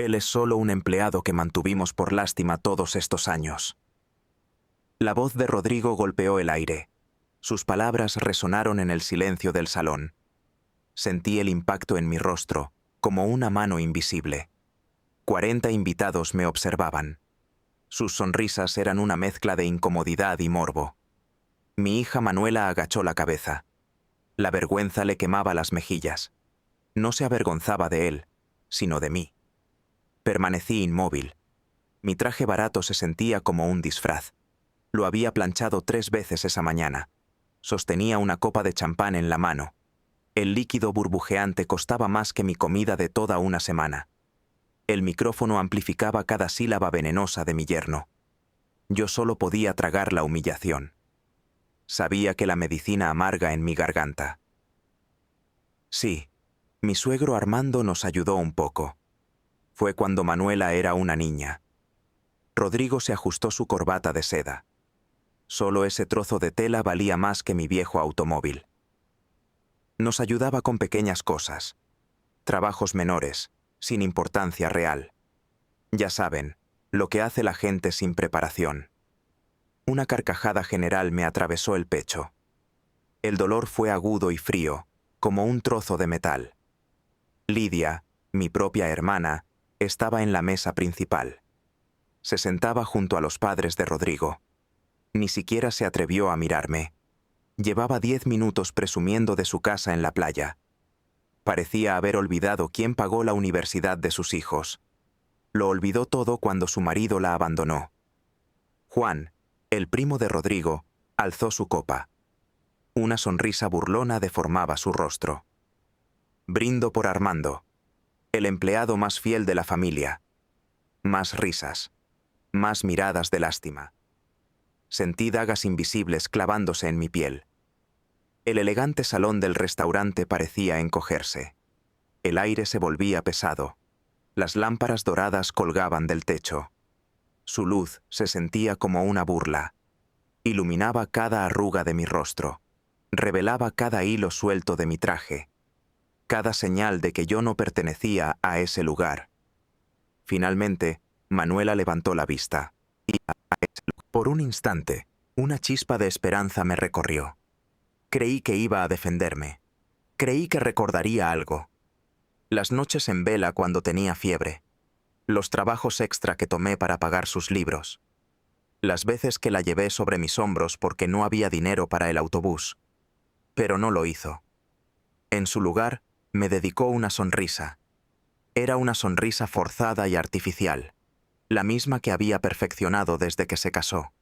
Él es solo un empleado que mantuvimos por lástima todos estos años. La voz de Rodrigo golpeó el aire. Sus palabras resonaron en el silencio del salón. Sentí el impacto en mi rostro, como una mano invisible. 40 invitados me observaban. Sus sonrisas eran una mezcla de incomodidad y morbo. Mi hija Manuela agachó la cabeza. La vergüenza le quemaba las mejillas. No se avergonzaba de él, sino de mí. Permanecí inmóvil. Mi traje barato se sentía como un disfraz. Lo había planchado 3 veces esa mañana. Sostenía una copa de champán en la mano. El líquido burbujeante costaba más que mi comida de toda una semana. El micrófono amplificaba cada sílaba venenosa de mi yerno. Yo solo podía tragar la humillación. Sabía que la medicina amarga en mi garganta. Sí, mi suegro Armando nos ayudó un poco. Fue cuando Manuela era una niña. Rodrigo se ajustó su corbata de seda. Solo ese trozo de tela valía más que mi viejo automóvil. Nos ayudaba con pequeñas cosas, trabajos menores, sin importancia real. Ya saben, lo que hace la gente sin preparación. Una carcajada general me atravesó el pecho. El dolor fue agudo y frío, como un trozo de metal. Lidia, mi propia hermana, estaba en la mesa principal. Se sentaba junto a los padres de Rodrigo. Ni siquiera se atrevió a mirarme. Llevaba 10 minutos presumiendo de su casa en la playa. Parecía haber olvidado quién pagó la universidad de sus hijos. Lo olvidó todo cuando su marido la abandonó. Juan, el primo de Rodrigo, alzó su copa. Una sonrisa burlona deformaba su rostro. Brindo por Armando, el empleado más fiel de la familia. Más risas, más miradas de lástima. Sentí dagas invisibles clavándose en mi piel. El elegante salón del restaurante parecía encogerse. El aire se volvía pesado. Las lámparas doradas colgaban del techo. Su luz se sentía como una burla. Iluminaba cada arruga de mi rostro. Revelaba cada hilo suelto de mi traje. Cada señal de que yo no pertenecía a ese lugar. Finalmente, Manuela levantó la vista. Y por un instante, una chispa de esperanza me recorrió. Creí que iba a defenderme. Creí que recordaría algo. Las noches en vela cuando tenía fiebre. Los trabajos extra que tomé para pagar sus libros. Las veces que la llevé sobre mis hombros porque no había dinero para el autobús. Pero no lo hizo. En su lugar, me dedicó una sonrisa. Era una sonrisa forzada y artificial, la misma que había perfeccionado desde que se casó.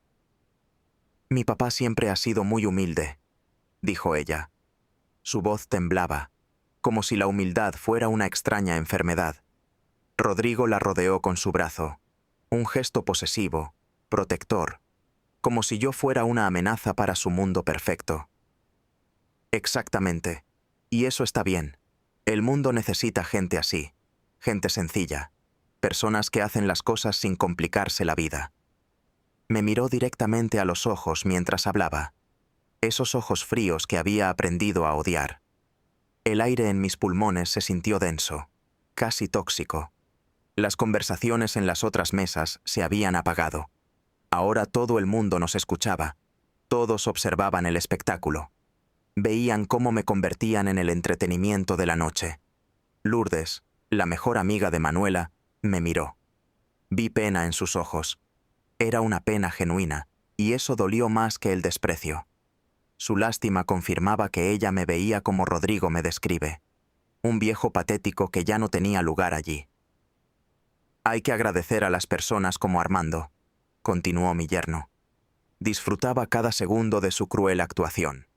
Mi papá siempre ha sido muy humilde, dijo ella. Su voz temblaba, como si la humildad fuera una extraña enfermedad. Rodrigo la rodeó con su brazo, un gesto posesivo, protector, como si yo fuera una amenaza para su mundo perfecto. Exactamente, y eso está bien. El mundo necesita gente así, gente sencilla, personas que hacen las cosas sin complicarse la vida. Me miró directamente a los ojos mientras hablaba, esos ojos fríos que había aprendido a odiar. El aire en mis pulmones se sintió denso, casi tóxico. Las conversaciones en las otras mesas se habían apagado. Ahora todo el mundo nos escuchaba. Todos observaban el espectáculo. Veían cómo me convertían en el entretenimiento de la noche. Lourdes, la mejor amiga de Manuela, me miró. Vi pena en sus ojos. Era una pena genuina, y eso dolió más que el desprecio. Su lástima confirmaba que ella me veía como Rodrigo me describe. Un viejo patético que ya no tenía lugar allí. Hay que agradecer a las personas como Armando, continuó mi yerno. Disfrutaba cada segundo de su cruel actuación.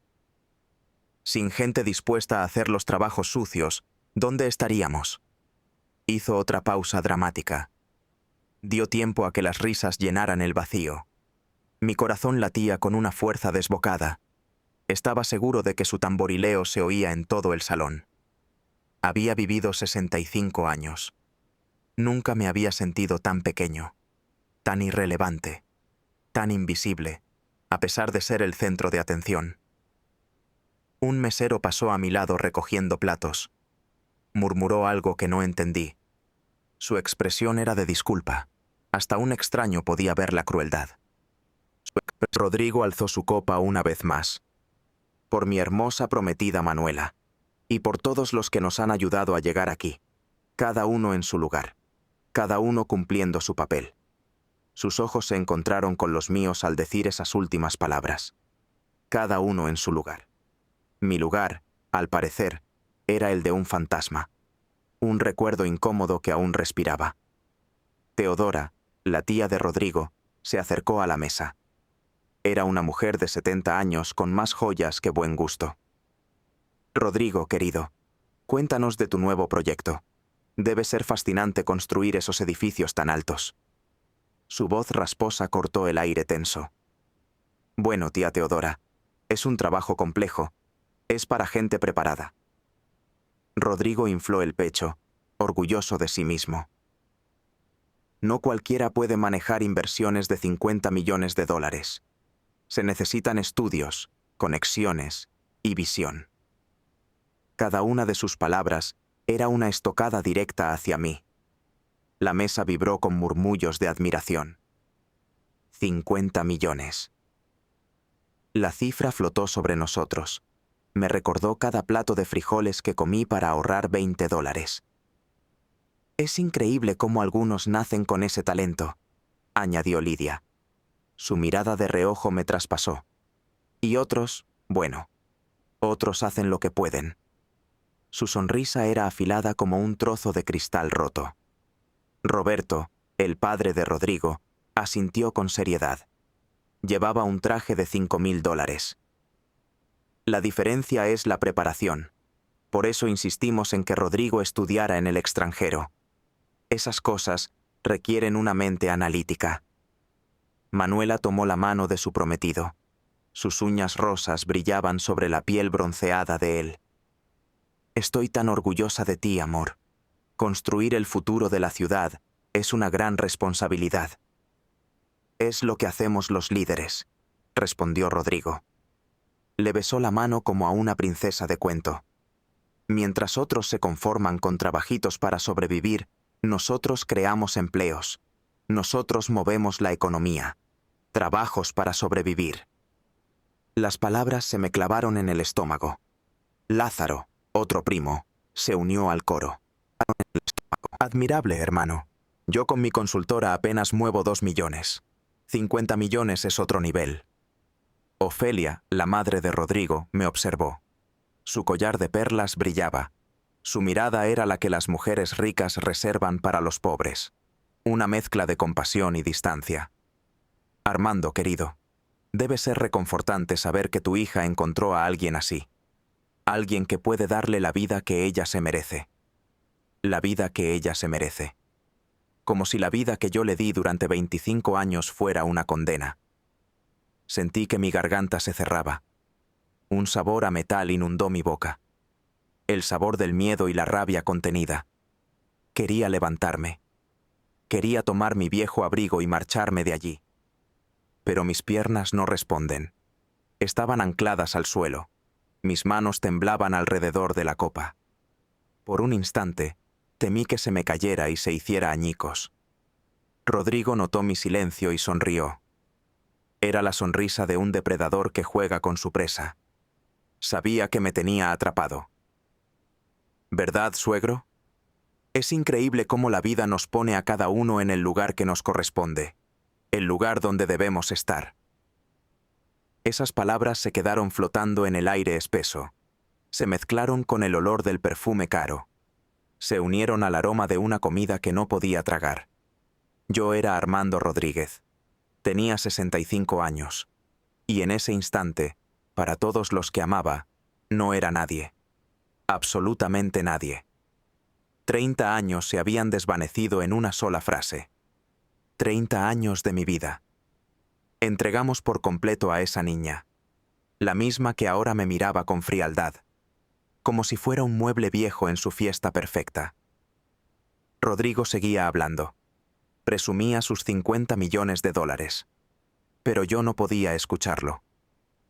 Sin gente dispuesta a hacer los trabajos sucios, ¿dónde estaríamos? Hizo otra pausa dramática. Dio tiempo a que las risas llenaran el vacío. Mi corazón latía con una fuerza desbocada. Estaba seguro de que su tamborileo se oía en todo el salón. Había vivido 65 años. Nunca me había sentido tan pequeño, tan irrelevante, tan invisible, a pesar de ser el centro de atención. Un mesero pasó a mi lado recogiendo platos. Murmuró algo que no entendí. Su expresión era de disculpa. Hasta un extraño podía ver la crueldad. Rodrigo alzó su copa una vez más. Por mi hermosa prometida Manuela, y por todos los que nos han ayudado a llegar aquí, cada uno en su lugar, cada uno cumpliendo su papel. Sus ojos se encontraron con los míos al decir esas últimas palabras. Cada uno en su lugar. Mi lugar, al parecer, era el de un fantasma. Un recuerdo incómodo que aún respiraba. Teodora, la tía de Rodrigo, se acercó a la mesa. Era una mujer de 70 años con más joyas que buen gusto. Rodrigo, querido, cuéntanos de tu nuevo proyecto. Debe ser fascinante construir esos edificios tan altos. Su voz rasposa cortó el aire tenso. Bueno, tía Teodora, es un trabajo complejo. Es para gente preparada. Rodrigo infló el pecho, orgulloso de sí mismo. No cualquiera puede manejar inversiones de 50 millones de dólares. Se necesitan estudios, conexiones y visión. Cada una de sus palabras era una estocada directa hacia mí. La mesa vibró con murmullos de admiración. 50 millones. La cifra flotó sobre nosotros. Me recordó cada plato de frijoles que comí para ahorrar 20 dólares. Es increíble cómo algunos nacen con ese talento, añadió Lidia. Su mirada de reojo me traspasó. Y otros, bueno, otros hacen lo que pueden. Su sonrisa era afilada como un trozo de cristal roto. Roberto, el padre de Rodrigo, asintió con seriedad. Llevaba un traje de 5.000 dólares. La diferencia es la preparación. Por eso insistimos en que Rodrigo estudiara en el extranjero. Esas cosas requieren una mente analítica. Manuela tomó la mano de su prometido. Sus uñas rosas brillaban sobre la piel bronceada de él. Estoy tan orgullosa de ti, amor. Construir el futuro de la ciudad es una gran responsabilidad. Es lo que hacemos los líderes, respondió Rodrigo. Le besó la mano como a una princesa de cuento. Mientras otros se conforman con trabajitos para sobrevivir, nosotros creamos empleos. Nosotros movemos la economía. Trabajos para sobrevivir. Las palabras se me clavaron en el estómago. Lázaro, otro primo, se unió al coro. Admirable, hermano. Yo con mi consultora apenas muevo 2 millones. 50 millones es otro nivel. Ofelia, la madre de Rodrigo, me observó. Su collar de perlas brillaba. Su mirada era la que las mujeres ricas reservan para los pobres. Una mezcla de compasión y distancia. Armando, querido, debe ser reconfortante saber que tu hija encontró a alguien así. Alguien que puede darle la vida que ella se merece. La vida que ella se merece. Como si la vida que yo le di durante 25 años fuera una condena. Sentí que mi garganta se cerraba. Un sabor a metal inundó mi boca. El sabor del miedo y la rabia contenida. Quería levantarme. Quería tomar mi viejo abrigo y marcharme de allí. Pero mis piernas no responden. Estaban ancladas al suelo. Mis manos temblaban alrededor de la copa. Por un instante, temí que se me cayera y se hiciera añicos. Rodrigo notó mi silencio y sonrió. Era la sonrisa de un depredador que juega con su presa. Sabía que me tenía atrapado. ¿Verdad, suegro? Es increíble cómo la vida nos pone a cada uno en el lugar que nos corresponde, el lugar donde debemos estar. Esas palabras se quedaron flotando en el aire espeso. Se mezclaron con el olor del perfume caro. Se unieron al aroma de una comida que no podía tragar. Yo era Armando Rodríguez. Tenía 65 años. Y en ese instante, para todos los que amaba, no era nadie. Absolutamente nadie. 30 años se habían desvanecido en una sola frase. 30 años de mi vida. Entregamos por completo a esa niña. La misma que ahora me miraba con frialdad. Como si fuera un mueble viejo en su fiesta perfecta. Rodrigo seguía hablando. Presumía sus 50 millones de dólares. Pero yo no podía escucharlo.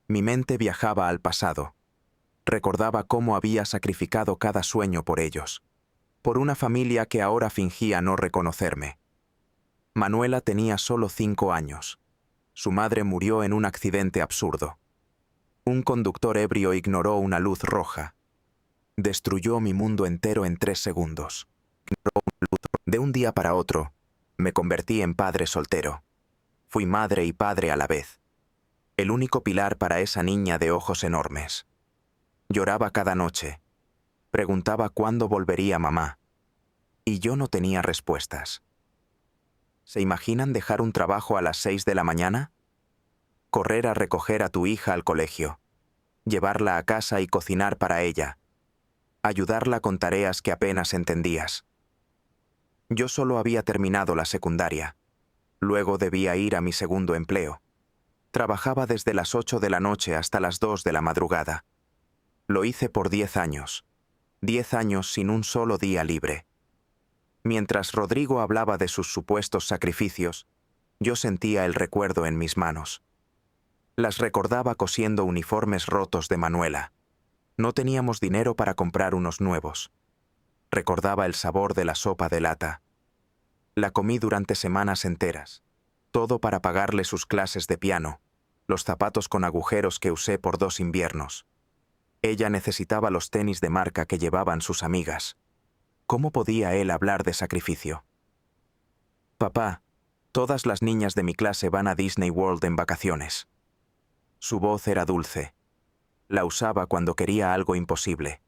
Mi mente viajaba al pasado. Recordaba cómo había sacrificado cada sueño por ellos. por una familia que ahora fingía no reconocerme. Manuela tenía solo 5 años. Su madre murió en un accidente absurdo. Un conductor ebrio ignoró una luz roja. Destruyó mi mundo entero en 3 segundos. De un día para otro, me convertí en padre soltero. Fui madre y padre a la vez. El único pilar para esa niña de ojos enormes. Lloraba cada noche. Preguntaba cuándo volvería mamá. Y yo no tenía respuestas. ¿Se imaginan dejar un trabajo a las 6 de la mañana? Correr a recoger a tu hija al colegio. Llevarla a casa y cocinar para ella. Ayudarla con tareas que apenas entendías. Yo solo había terminado la secundaria. Luego debía ir a mi segundo empleo. Trabajaba desde las 8 de la noche hasta las 2 de la madrugada. Lo hice por 10 años. 10 años sin un solo día libre. Mientras Rodrigo hablaba de sus supuestos sacrificios, yo sentía el recuerdo en mis manos. Las recordaba cosiendo uniformes rotos de Manuela. No teníamos dinero para comprar unos nuevos. Recordaba el sabor de la sopa de lata. La comí durante semanas enteras. Todo para pagarle sus clases de piano, los zapatos con agujeros que usé por 2 inviernos. Ella necesitaba los tenis de marca que llevaban sus amigas. ¿Cómo podía él hablar de sacrificio? Papá, todas las niñas de mi clase van a Disney World en vacaciones. Su voz era dulce. La usaba cuando quería algo imposible.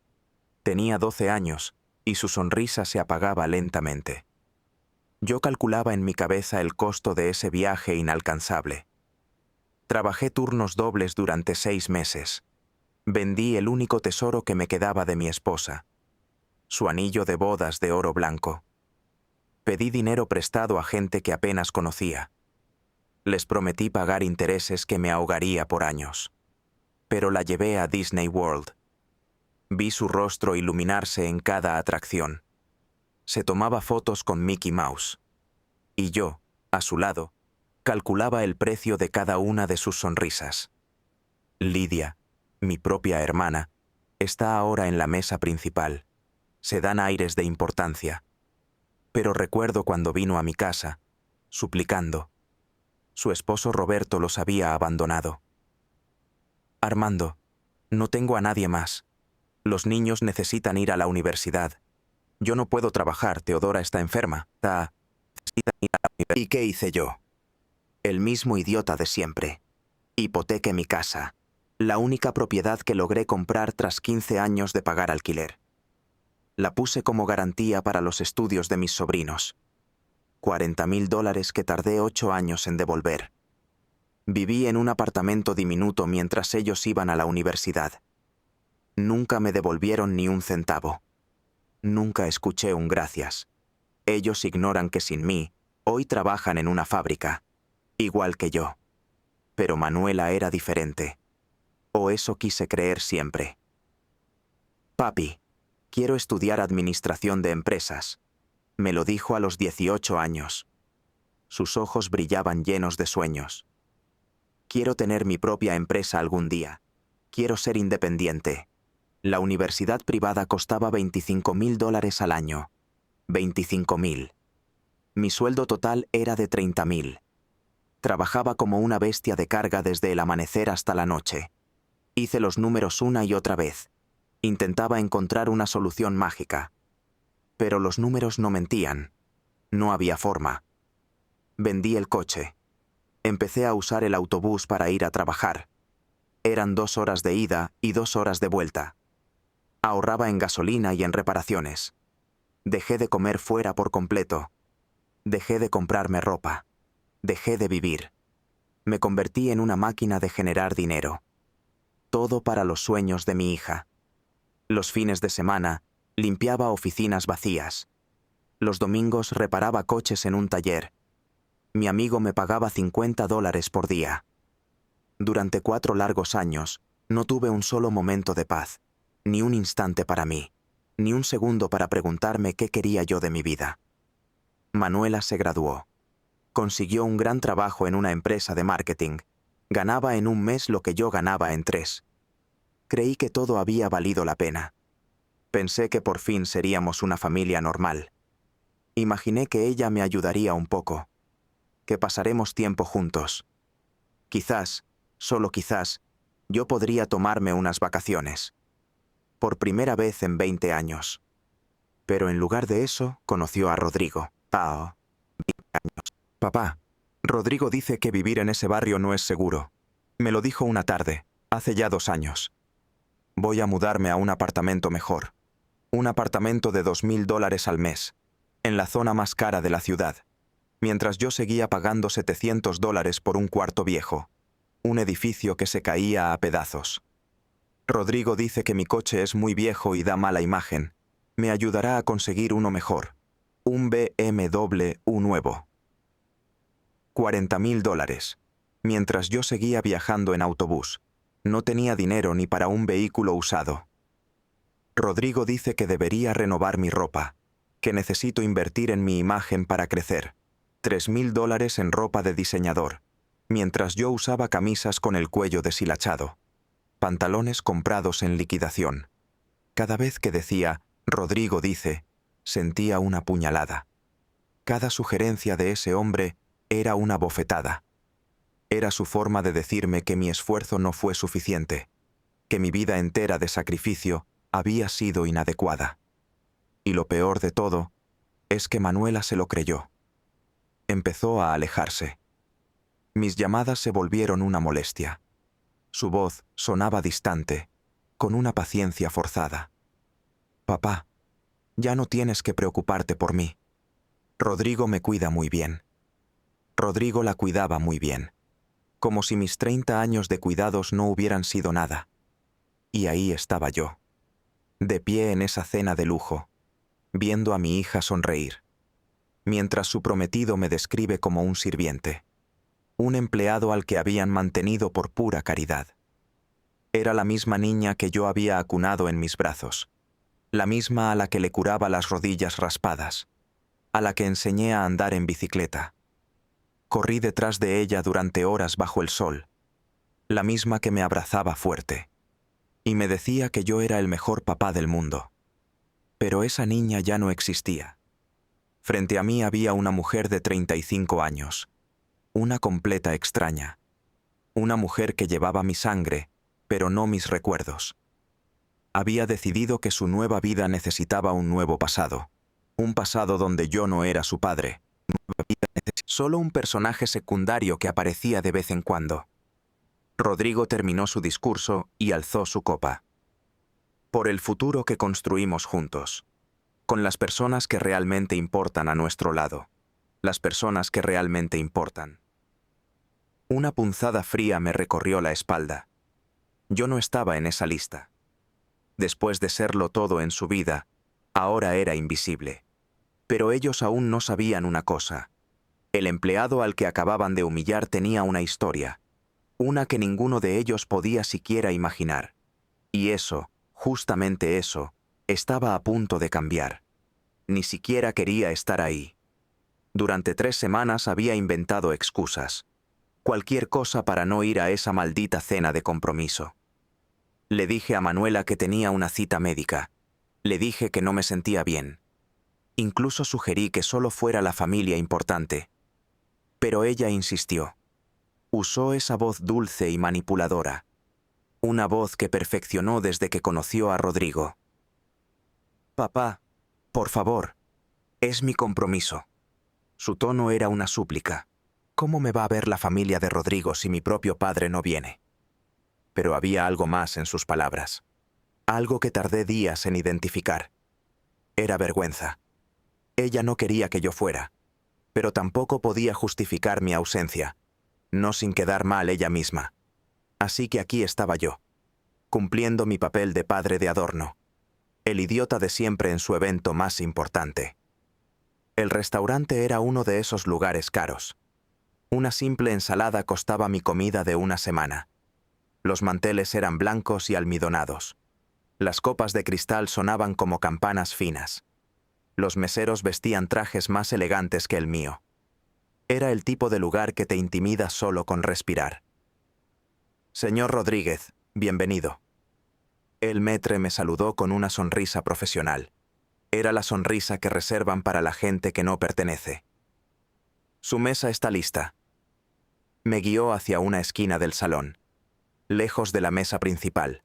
Tenía 12 años y su sonrisa se apagaba lentamente. Yo calculaba en mi cabeza el costo de ese viaje inalcanzable. Trabajé turnos dobles durante 6 meses. Vendí el único tesoro que me quedaba de mi esposa, su anillo de bodas de oro blanco. Pedí dinero prestado a gente que apenas conocía. Les prometí pagar intereses que me ahogaría por años. Pero la llevé a Disney World. Vi su rostro iluminarse en cada atracción. Se tomaba fotos con Mickey Mouse. Y yo, a su lado, calculaba el precio de cada una de sus sonrisas. Lidia, mi propia hermana, está ahora en la mesa principal. Se dan aires de importancia. Pero recuerdo cuando vino a mi casa, suplicando. Su esposo Roberto los había abandonado. Armando, no tengo a nadie más. Los niños necesitan ir a la universidad. Yo no puedo trabajar, Teodora está enferma. ¿Y qué hice yo? El mismo idiota de siempre. Hipotequé mi casa, la única propiedad que logré comprar tras 15 años de pagar alquiler. La puse como garantía para los estudios de mis sobrinos. $40,000 que tardé 8 años en devolver. Viví en un apartamento diminuto mientras ellos iban a la universidad. Nunca me devolvieron ni un centavo. Nunca escuché un gracias. Ellos ignoran que sin mí, hoy trabajan en una fábrica, igual que yo. Pero Manuela era diferente. O eso quise creer siempre. Papi, quiero estudiar administración de empresas. Me lo dijo a los 18 años. Sus ojos brillaban llenos de sueños. Quiero tener mi propia empresa algún día. Quiero ser independiente. La universidad privada costaba $25,000 al año. 25,000. Mi sueldo total era de 30,000. Trabajaba como una bestia de carga desde el amanecer hasta la noche. Hice los números una y otra vez. Intentaba encontrar una solución mágica. Pero los números no mentían. No había forma. Vendí el coche. Empecé a usar el autobús para ir a trabajar. Eran 2 horas de ida y 2 horas de vuelta. Ahorraba en gasolina y en reparaciones. Dejé de comer fuera por completo. Dejé de comprarme ropa. Dejé de vivir. Me convertí en una máquina de generar dinero. Todo para los sueños de mi hija. Los fines de semana, limpiaba oficinas vacías. Los domingos reparaba coches en un taller. Mi amigo me pagaba $50 por día. Durante 4 largos años, no tuve un solo momento de paz, ni un instante para mí, ni un segundo para preguntarme qué quería yo de mi vida. Manuela se graduó. Consiguió un gran trabajo en una empresa de marketing. Ganaba en un mes lo que yo ganaba en 3. Creí que todo había valido la pena. Pensé que por fin seríamos una familia normal. Imaginé que ella me ayudaría un poco, que pasaremos tiempo juntos. Quizás, solo quizás, yo podría tomarme unas vacaciones. Por primera vez en 20 años. Pero en lugar de eso, conoció a Rodrigo. Pao. Papá, Rodrigo dice que vivir en ese barrio no es seguro. Me lo dijo una tarde, hace ya 2 años. Voy a mudarme a un apartamento mejor. Un apartamento de $2000 al mes, en la zona más cara de la ciudad, mientras yo seguía pagando $700 por un cuarto viejo, un edificio que se caía a pedazos. Rodrigo dice que mi coche es muy viejo y da mala imagen. Me ayudará a conseguir uno mejor, un BMW nuevo. $40.000, mientras yo seguía viajando en autobús. No tenía dinero ni para un vehículo usado. Rodrigo dice que debería renovar mi ropa, que necesito invertir en mi imagen para crecer. $3000 en ropa de diseñador, mientras yo usaba camisas con el cuello deshilachado, pantalones comprados en liquidación. Cada vez que decía, Rodrigo dice, sentía una puñalada. Cada sugerencia de ese hombre era una bofetada. Era su forma de decirme que mi esfuerzo no fue suficiente, que mi vida entera de sacrificio había sido inadecuada. Y lo peor de todo es que Manuela se lo creyó. Empezó a alejarse. Mis llamadas se volvieron una molestia. Su voz sonaba distante, con una paciencia forzada. Papá, ya no tienes que preocuparte por mí. Rodrigo me cuida muy bien. Rodrigo la cuidaba muy bien, como si mis 30 años de cuidados no hubieran sido nada. Y ahí estaba yo, de pie en esa cena de lujo, viendo a mi hija sonreír, mientras su prometido me describe como un sirviente, un empleado al que habían mantenido por pura caridad. Era la misma niña que yo había acunado en mis brazos, la misma a la que le curaba las rodillas raspadas, a la que enseñé a andar en bicicleta. Corrí detrás de ella durante horas bajo el sol, la misma que me abrazaba fuerte, y me decía que yo era el mejor papá del mundo. Pero esa niña ya no existía. Frente a mí había una mujer de 35 años, una completa extraña, una mujer que llevaba mi sangre, pero no mis recuerdos. Había decidido que su nueva vida necesitaba un nuevo pasado, un pasado donde yo no era su padre, solo un personaje secundario que aparecía de vez en cuando. Rodrigo terminó su discurso y alzó su copa. Por el futuro que construimos juntos, con las personas que realmente importan a nuestro lado, las personas que realmente importan. Una punzada fría me recorrió la espalda. Yo no estaba en esa lista. Después de serlo todo en su vida, ahora era invisible. Pero ellos aún no sabían una cosa. El empleado al que acababan de humillar tenía una historia, una que ninguno de ellos podía siquiera imaginar. Y eso, justamente eso, estaba a punto de cambiar. Ni siquiera quería estar ahí. Durante 3 semanas había inventado excusas, cualquier cosa para no ir a esa maldita cena de compromiso. Le dije a Manuela que tenía una cita médica. Le dije que no me sentía bien. Incluso sugerí que solo fuera la familia importante. Pero ella insistió. Usó esa voz dulce y manipuladora. Una voz que perfeccionó desde que conoció a Rodrigo. Papá, por favor, es mi compromiso. Su tono era una súplica. ¿Cómo me va a ver la familia de Rodrigo si mi propio padre no viene? Pero había algo más en sus palabras. Algo que tardé días en identificar. Era vergüenza. Ella no quería que yo fuera, pero tampoco podía justificar mi ausencia, no sin quedar mal ella misma. Así que aquí estaba yo, cumpliendo mi papel de padre de adorno, el idiota de siempre en su evento más importante. El restaurante era uno de esos lugares caros. Una simple ensalada costaba mi comida de una semana. Los manteles eran blancos y almidonados. Las copas de cristal sonaban como campanas finas. Los meseros vestían trajes más elegantes que el mío. Era el tipo de lugar que te intimida solo con respirar. Señor Rodríguez, bienvenido. El maître me saludó con una sonrisa profesional. Era la sonrisa que reservan para la gente que no pertenece. Su mesa está lista. Me guió hacia una esquina del salón, lejos de la mesa principal.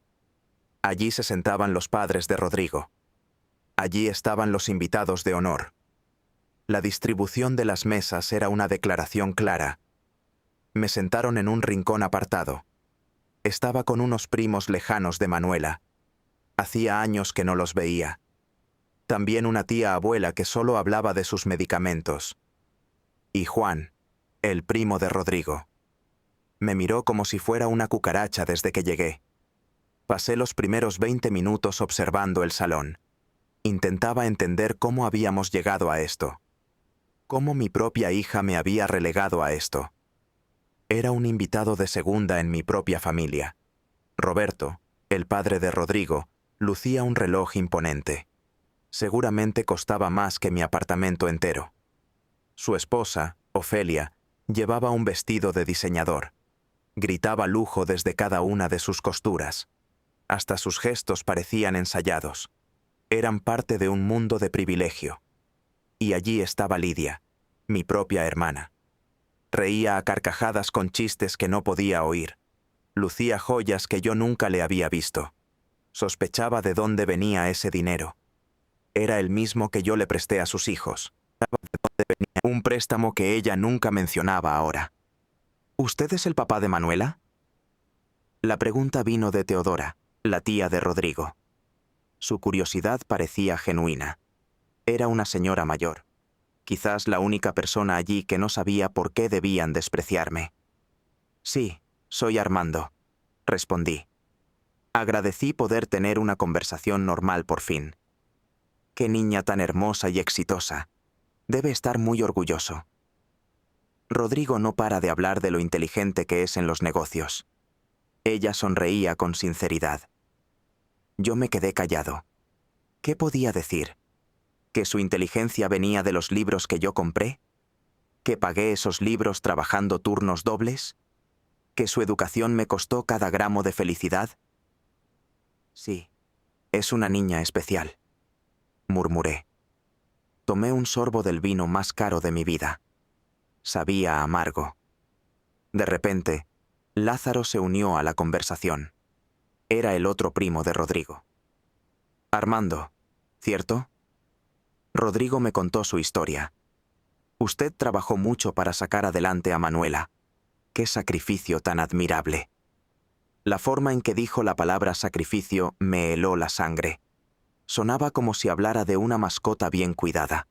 Allí se sentaban los padres de Rodrigo. Allí estaban los invitados de honor. La distribución de las mesas era una declaración clara. Me sentaron en un rincón apartado. Estaba con unos primos lejanos de Manuela. Hacía años que no los veía. También una tía abuela que solo hablaba de sus medicamentos. Y Juan, el primo de Rodrigo. Me miró como si fuera una cucaracha desde que llegué. Pasé los primeros 20 minutos observando el salón. Intentaba entender cómo habíamos llegado a esto. Cómo mi propia hija me había relegado a esto. Era un invitado de segunda en mi propia familia. Roberto, el padre de Rodrigo, lucía un reloj imponente. Seguramente costaba más que mi apartamento entero. Su esposa, Ofelia, llevaba un vestido de diseñador. Gritaba lujo desde cada una de sus costuras. Hasta sus gestos parecían ensayados. Eran parte de un mundo de privilegio. Y allí estaba Lidia, mi propia hermana. Reía a carcajadas con chistes que no podía oír. Lucía joyas que yo nunca le había visto. Sospechaba de dónde venía ese dinero. Era el mismo que yo le presté a sus hijos. Un préstamo que ella nunca mencionaba ahora. ¿Usted es el papá de Manuela? La pregunta vino de Teodora, la tía de Rodrigo. Su curiosidad parecía genuina. Era una señora mayor. Quizás la única persona allí que no sabía por qué debían despreciarme. Sí, soy Armando, respondí. Agradecí poder tener una conversación normal por fin. Qué niña tan hermosa y exitosa. Debe estar muy orgulloso. Rodrigo no para de hablar de lo inteligente que es en los negocios. Ella sonreía con sinceridad. Yo me quedé callado. ¿Qué podía decir? ¿Que su inteligencia venía de los libros que yo compré? ¿Que pagué esos libros trabajando turnos dobles? ¿Que su educación me costó cada gramo de felicidad? Sí, es una niña especial, murmuré. Tomé un sorbo del vino más caro de mi vida. Sabía amargo. De repente, Lázaro se unió a la conversación. Era el otro primo de Rodrigo. Armando, ¿cierto? Rodrigo me contó su historia. Usted trabajó mucho para sacar adelante a Manuela. ¡Qué sacrificio tan admirable! La forma en que dijo la palabra sacrificio me heló la sangre. Sonaba como si hablara de una mascota bien cuidada,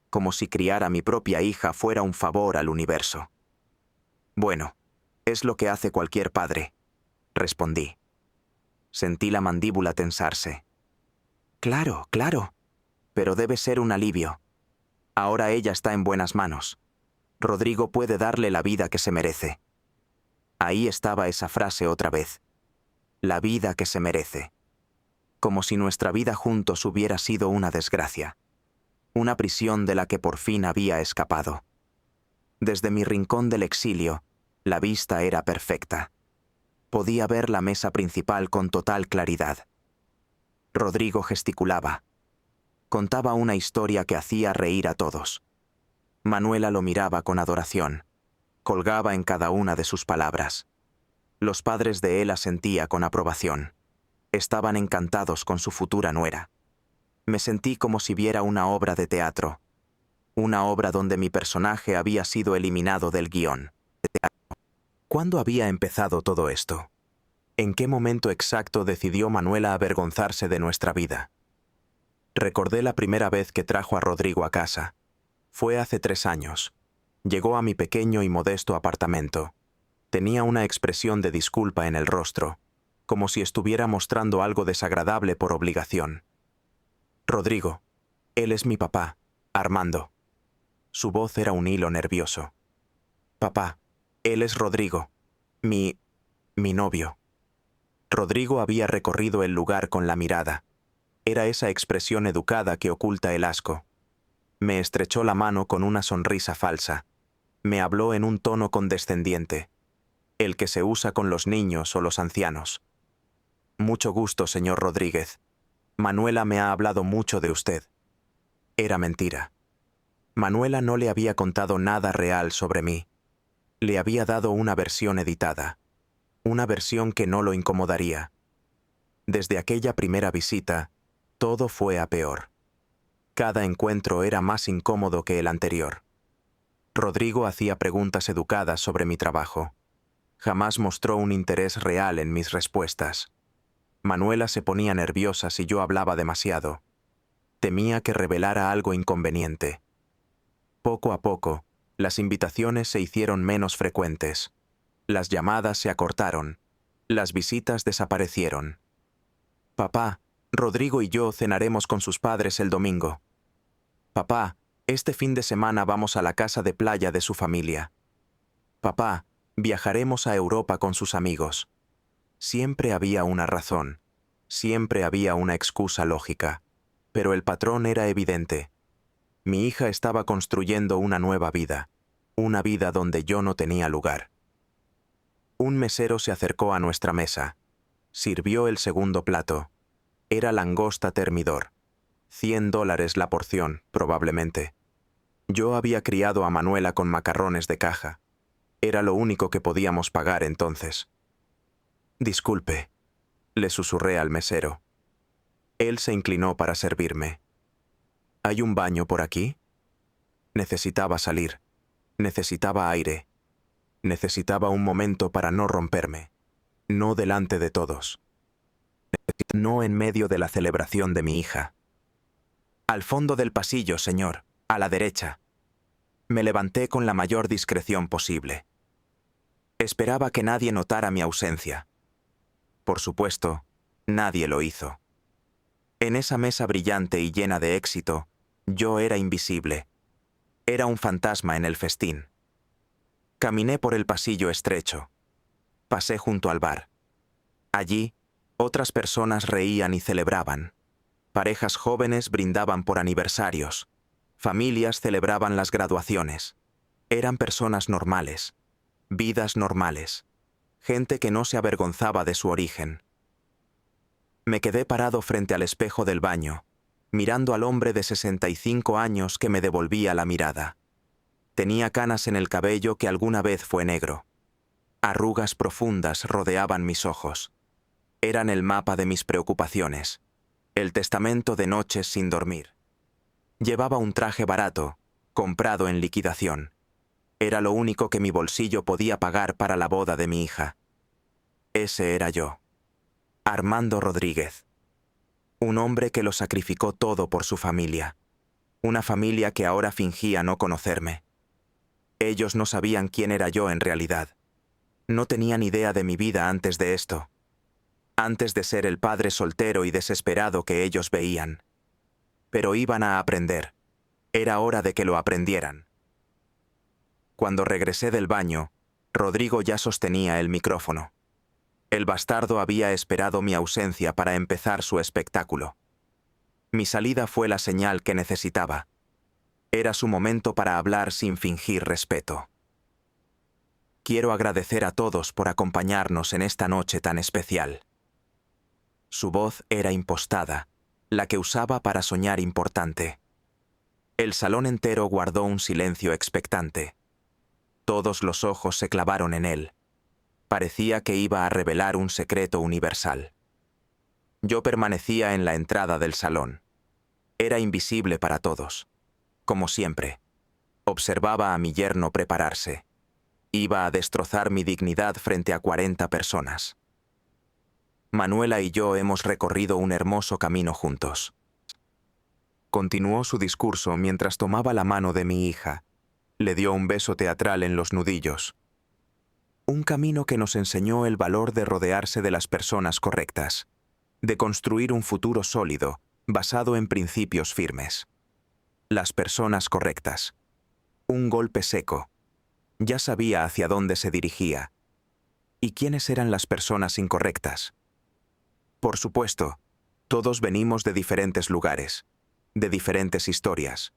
como si criar a mi propia hija fuera un favor al universo. Bueno, es lo que hace cualquier padre, respondí. Sentí la mandíbula tensarse. Claro, claro, pero debe ser un alivio. Ahora ella está en buenas manos. Rodrigo puede darle la vida que se merece. Ahí estaba esa frase otra vez. La vida que se merece. Como si nuestra vida juntos hubiera sido una desgracia. Una prisión de la que por fin había escapado. Desde mi rincón del exilio, la vista era perfecta. Podía ver la mesa principal con total claridad. Rodrigo gesticulaba. Contaba una historia que hacía reír a todos. Manuela lo miraba con adoración. Colgaba en cada una de sus palabras. Los padres de él asentía con aprobación. Estaban encantados con su futura nuera. Me sentí como si viera una obra de teatro. Una obra donde mi personaje había sido eliminado del guión. ¿Cuándo había empezado todo esto? ¿En qué momento exacto decidió Manuela avergonzarse de nuestra vida? Recordé la primera vez que trajo a Rodrigo a casa. Fue hace 3 años. Llegó a mi pequeño y modesto apartamento. Tenía una expresión de disculpa en el rostro, como si estuviera mostrando algo desagradable por obligación. Rodrigo, él es mi papá, Armando. Su voz era un hilo nervioso. Papá, él es Rodrigo, mi novio. Rodrigo había recorrido el lugar con la mirada. Era esa expresión educada que oculta el asco. Me estrechó la mano con una sonrisa falsa. Me habló en un tono condescendiente, el que se usa con los niños o los ancianos. Mucho gusto, señor Rodríguez. Manuela me ha hablado mucho de usted. Era mentira. Manuela no le había contado nada real sobre mí. Le había dado una versión editada, una versión que no lo incomodaría. Desde aquella primera visita, todo fue a peor. Cada encuentro era más incómodo que el anterior. Rodrigo hacía preguntas educadas sobre mi trabajo. Jamás mostró un interés real en mis respuestas. Manuela se ponía nerviosa si yo hablaba demasiado. Temía que revelara algo inconveniente. Poco a poco, las invitaciones se hicieron menos frecuentes. Las llamadas se acortaron. Las visitas desaparecieron. Papá, Rodrigo y yo cenaremos con sus padres el domingo. Papá, este fin de semana vamos a la casa de playa de su familia. Papá, viajaremos a Europa con sus amigos. Siempre había una razón. Siempre había una excusa lógica. Pero el patrón era evidente. Mi hija estaba construyendo una nueva vida. Una vida donde yo no tenía lugar. Un mesero se acercó a nuestra mesa. Sirvió el segundo plato. Era langosta termidor. $100 la porción, probablemente. Yo había criado a Manuela con macarrones de caja. Era lo único que podíamos pagar entonces. Disculpe, le susurré al mesero. Él se inclinó para servirme. ¿Hay un baño por aquí? Necesitaba salir. Necesitaba aire. Necesitaba un momento para no romperme. No delante de todos. No en medio de la celebración de mi hija. Al fondo del pasillo, señor, a la derecha. Me levanté con la mayor discreción posible. Esperaba que nadie notara mi ausencia. Por supuesto, nadie lo hizo. En esa mesa brillante y llena de éxito, yo era invisible. Era un fantasma en el festín. Caminé por el pasillo estrecho. Pasé junto al bar. Allí, otras personas reían y celebraban. Parejas jóvenes brindaban por aniversarios. Familias celebraban las graduaciones. Eran personas normales. Vidas normales. Gente que no se avergonzaba de su origen. Me quedé parado frente al espejo del baño, mirando al hombre de 65 años que me devolvía la mirada. Tenía canas en el cabello que alguna vez fue negro. Arrugas profundas rodeaban mis ojos. Eran el mapa de mis preocupaciones, el testamento de noches sin dormir. Llevaba un traje barato, comprado en liquidación. Era lo único que mi bolsillo podía pagar para la boda de mi hija. Ese era yo. Armando Rodríguez. Un hombre que lo sacrificó todo por su familia. Una familia que ahora fingía no conocerme. Ellos no sabían quién era yo en realidad. No tenían idea de mi vida antes de esto. Antes de ser el padre soltero y desesperado que ellos veían. Pero iban a aprender. Era hora de que lo aprendieran. Cuando regresé del baño, Rodrigo ya sostenía el micrófono. El bastardo había esperado mi ausencia para empezar su espectáculo. Mi salida fue la señal que necesitaba. Era su momento para hablar sin fingir respeto. Quiero agradecer a todos por acompañarnos en esta noche tan especial. Su voz era impostada, la que usaba para soñar importante. El salón entero guardó un silencio expectante. Todos los ojos se clavaron en él. Parecía que iba a revelar un secreto universal. Yo permanecía en la entrada del salón. Era invisible para todos. Como siempre, observaba a mi yerno prepararse. Iba a destrozar mi dignidad frente a 40 personas. Manuela y yo hemos recorrido un hermoso camino juntos. Continuó su discurso mientras tomaba la mano de mi hija. Le dio un beso teatral en los nudillos. Un camino que nos enseñó el valor de rodearse de las personas correctas, de construir un futuro sólido, basado en principios firmes. Las personas correctas. Un golpe seco. Ya sabía hacia dónde se dirigía. ¿Y quiénes eran las personas incorrectas? Por supuesto, todos venimos de diferentes lugares, de diferentes historias.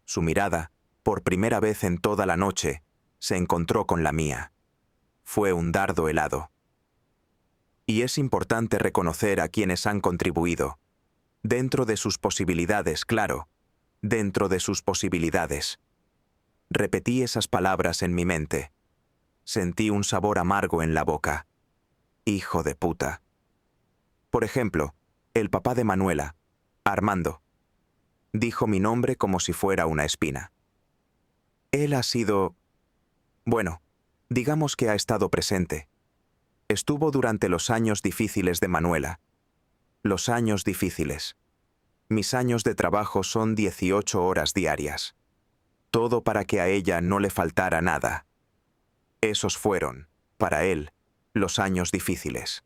Su mirada, por primera vez en toda la noche, se encontró con la mía. Fue un dardo helado. Y es importante reconocer a quienes han contribuido. Dentro de sus posibilidades, claro. Dentro de sus posibilidades. Repetí esas palabras en mi mente. Sentí un sabor amargo en la boca. Hijo de puta. Por ejemplo, el papá de Manuela, Armando, dijo mi nombre como si fuera una espina. Él ha sido... Bueno, digamos que ha estado presente. Estuvo durante los años difíciles de Manuela. Los años difíciles. Mis años de trabajo son 18 horas diarias. Todo para que a ella no le faltara nada. Esos fueron, para él, los años difíciles.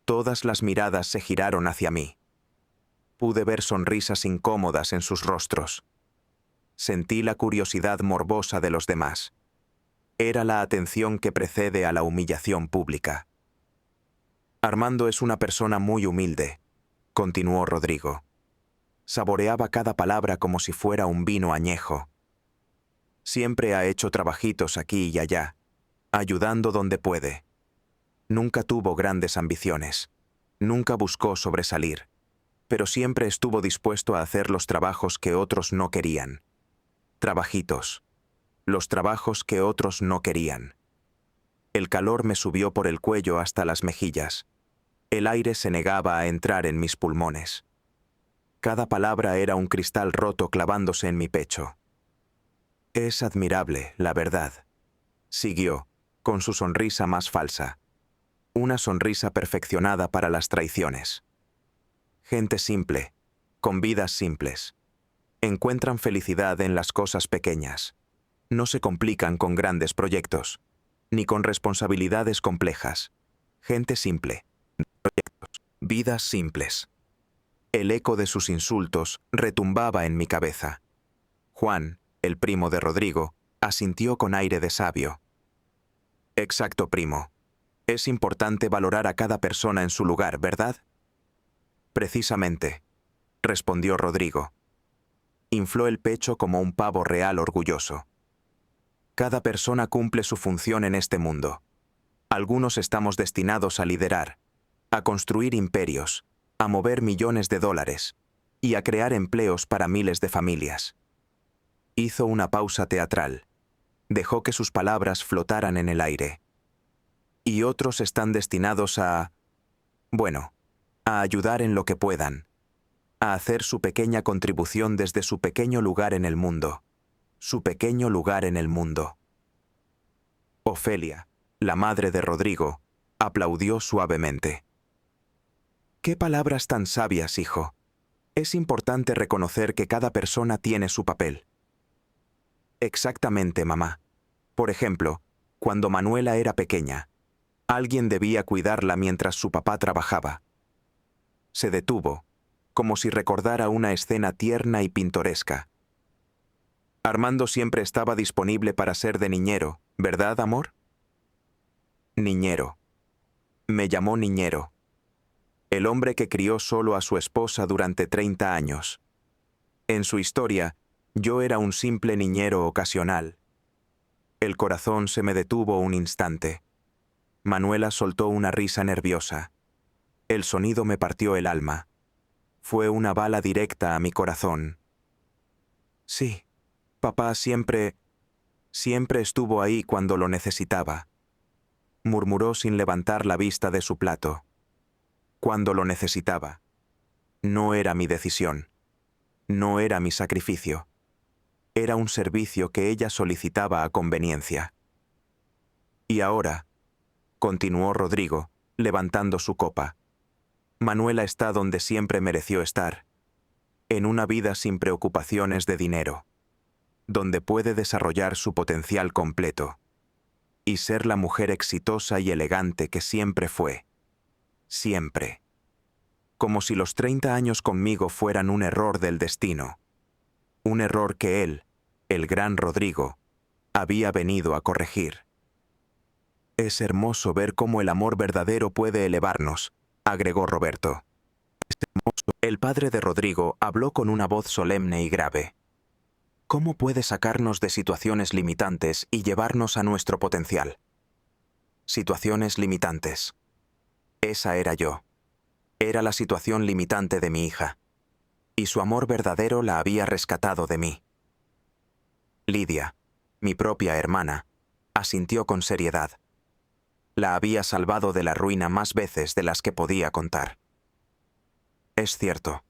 Todas las miradas se giraron hacia mí. Pude ver sonrisas incómodas en sus rostros. Sentí la curiosidad morbosa de los demás. Era la atención que precede a la humillación pública. Armando es una persona muy humilde, continuó Rodrigo. Saboreaba cada palabra como si fuera un vino añejo. Siempre ha hecho trabajitos aquí y allá, ayudando donde puede. Nunca tuvo grandes ambiciones. Nunca buscó sobresalir. Pero siempre estuvo dispuesto a hacer los trabajos que otros no querían. Trabajitos. Los trabajos que otros no querían. El calor me subió por el cuello hasta las mejillas. El aire se negaba a entrar en mis pulmones. Cada palabra era un cristal roto clavándose en mi pecho. Es admirable, la verdad. Siguió, con su sonrisa más falsa. Una sonrisa perfeccionada para las traiciones. Gente simple, con vidas simples. Encuentran felicidad en las cosas pequeñas. No se complican con grandes proyectos, ni con responsabilidades complejas. Gente simple. Proyectos. Vidas simples. El eco de sus insultos retumbaba en mi cabeza. Juan, el primo de Rodrigo, asintió con aire de sabio. Exacto, primo. Es importante valorar a cada persona en su lugar, ¿verdad? Precisamente, respondió Rodrigo. Infló el pecho como un pavo real orgulloso. Cada persona cumple su función en este mundo. Algunos estamos destinados a liderar, a construir imperios, a mover millones de dólares y a crear empleos para miles de familias. Hizo una pausa teatral. Dejó que sus palabras flotaran en el aire. Y otros están destinados a... bueno, a ayudar en lo que puedan, a hacer su pequeña contribución desde su pequeño lugar en el mundo. Su pequeño lugar en el mundo. Ofelia, la madre de Rodrigo, aplaudió suavemente. «¡Qué palabras tan sabias, hijo! Es importante reconocer que cada persona tiene su papel». Exactamente, mamá. Por ejemplo, cuando Manuela era pequeña, alguien debía cuidarla mientras su papá trabajaba. Se detuvo, como si recordara una escena tierna y pintoresca. Armando siempre estaba disponible para ser de niñero, ¿verdad, amor? Niñero. Me llamó niñero. El hombre que crió solo a su esposa durante 30 años. En su historia, yo era un simple niñero ocasional. El corazón se me detuvo un instante. Manuela soltó una risa nerviosa. El sonido me partió el alma. Fue una bala directa a mi corazón. Sí, papá siempre estuvo ahí cuando lo necesitaba. Murmuró sin levantar la vista de su plato. Cuando lo necesitaba. No era mi decisión. No era mi sacrificio. Era un servicio que ella solicitaba a conveniencia. Y ahora, continuó Rodrigo, levantando su copa, Manuela está donde siempre mereció estar, en una vida sin preocupaciones de dinero, donde puede desarrollar su potencial completo y ser la mujer exitosa y elegante que siempre fue. Siempre. Como si los 30 años conmigo fueran un error del destino. Un error que él, el gran Rodrigo, había venido a corregir. Es hermoso ver cómo el amor verdadero puede elevarnos, agregó Roberto. Es hermoso. El padre de Rodrigo habló con una voz solemne y grave. ¿Cómo puede sacarnos de situaciones limitantes y llevarnos a nuestro potencial? Situaciones limitantes. Esa era yo. Era la situación limitante de mi hija. Y su amor verdadero la había rescatado de mí. Lidia, mi propia hermana, asintió con seriedad. La había salvado de la ruina más veces de las que podía contar. Es cierto.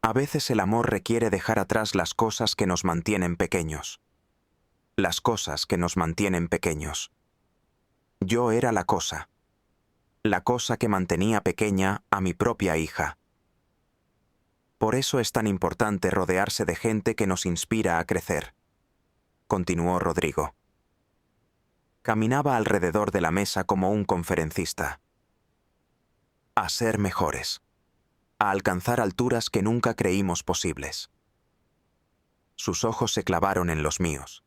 A veces el amor requiere dejar atrás las cosas que nos mantienen pequeños. Las cosas que nos mantienen pequeños. Yo era la cosa que mantenía pequeña a mi propia hija. Por eso es tan importante rodearse de gente que nos inspira a crecer, continuó Rodrigo. Caminaba alrededor de la mesa como un conferencista. A ser mejores. A alcanzar alturas que nunca creímos posibles. Sus ojos se clavaron en los míos.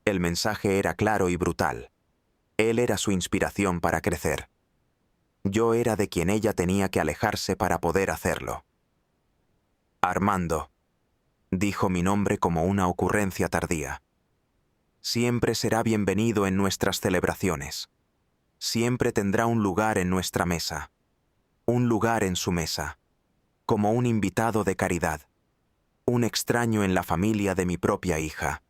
El mensaje era claro y brutal. Él era su inspiración para crecer. Yo era de quien ella tenía que alejarse para poder hacerlo. Armando, dijo mi nombre como una ocurrencia tardía. Siempre será bienvenido en nuestras celebraciones. Siempre tendrá un lugar en nuestra mesa. Un lugar en su mesa. Como un invitado de caridad. Un extraño en la familia de mi propia hija.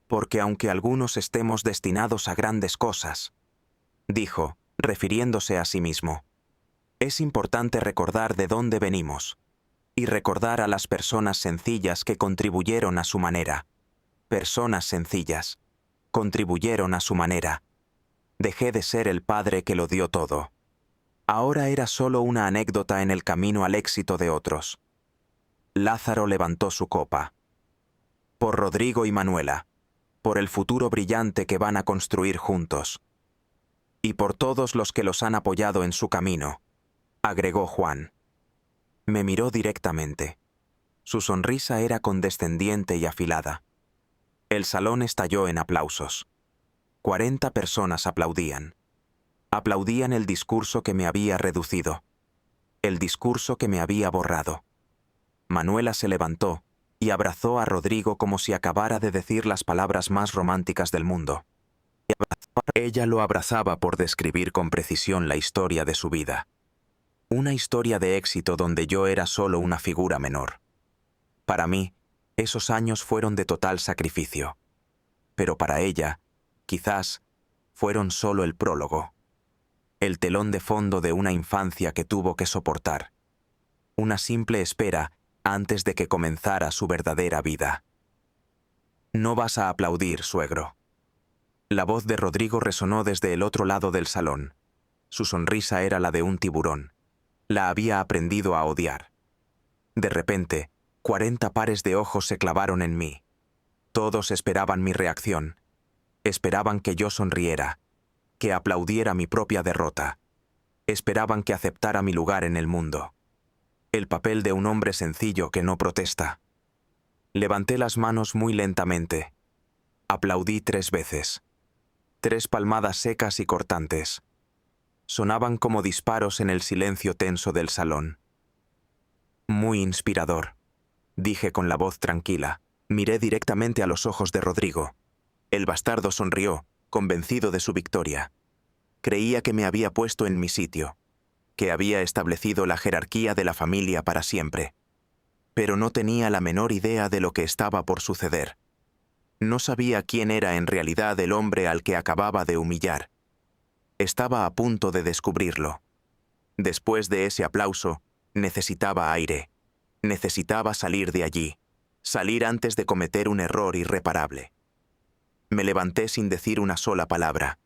Porque aunque algunos estemos destinados a grandes cosas, dijo, refiriéndose a sí mismo, es importante recordar de dónde venimos, y recordar a las personas sencillas que contribuyeron a su manera. Personas sencillas. Contribuyeron a su manera. Dejé de ser el padre que lo dio todo. Ahora era solo una anécdota en el camino al éxito de otros. Lázaro levantó su copa. Por Rodrigo y Manuela. Por el futuro brillante que van a construir juntos. Y por todos los que los han apoyado en su camino, agregó Juan. Me miró directamente. Su sonrisa era condescendiente y afilada. El salón estalló en aplausos. 40 personas aplaudían. Aplaudían el discurso que me había reducido. El discurso que me había borrado. Manuela se levantó y abrazó a Rodrigo como si acabara de decir las palabras más románticas del mundo. Ella lo abrazaba por describir con precisión la historia de su vida. Una historia de éxito donde yo era solo una figura menor. Para mí, esos años fueron de total sacrificio. Pero para ella, quizás, fueron solo el prólogo. El telón de fondo de una infancia que tuvo que soportar. Una simple espera antes de que comenzara su verdadera vida. No vas a aplaudir, suegro. La voz de Rodrigo resonó desde el otro lado del salón. Su sonrisa era la de un tiburón. La había aprendido a odiar. De repente, 40 pares de ojos se clavaron en mí. Todos esperaban mi reacción. Esperaban que yo sonriera, que aplaudiera mi propia derrota. Esperaban que aceptara mi lugar en el mundo. El papel de un hombre sencillo que no protesta. Levanté las manos muy lentamente. Aplaudí 3 veces. 3 palmadas secas y cortantes. Sonaban como disparos en el silencio tenso del salón. Muy inspirador, dije con la voz tranquila. Miré directamente a los ojos de Rodrigo. El bastardo sonrió, convencido de su victoria. Creía que me había puesto en mi sitio, que había establecido la jerarquía de la familia para siempre. Pero no tenía la menor idea de lo que estaba por suceder. No sabía quién era en realidad el hombre al que acababa de humillar. Estaba a punto de descubrirlo. Después de ese aplauso, necesitaba aire. Necesitaba salir de allí. Salir antes de cometer un error irreparable. Me levanté sin decir una sola palabra.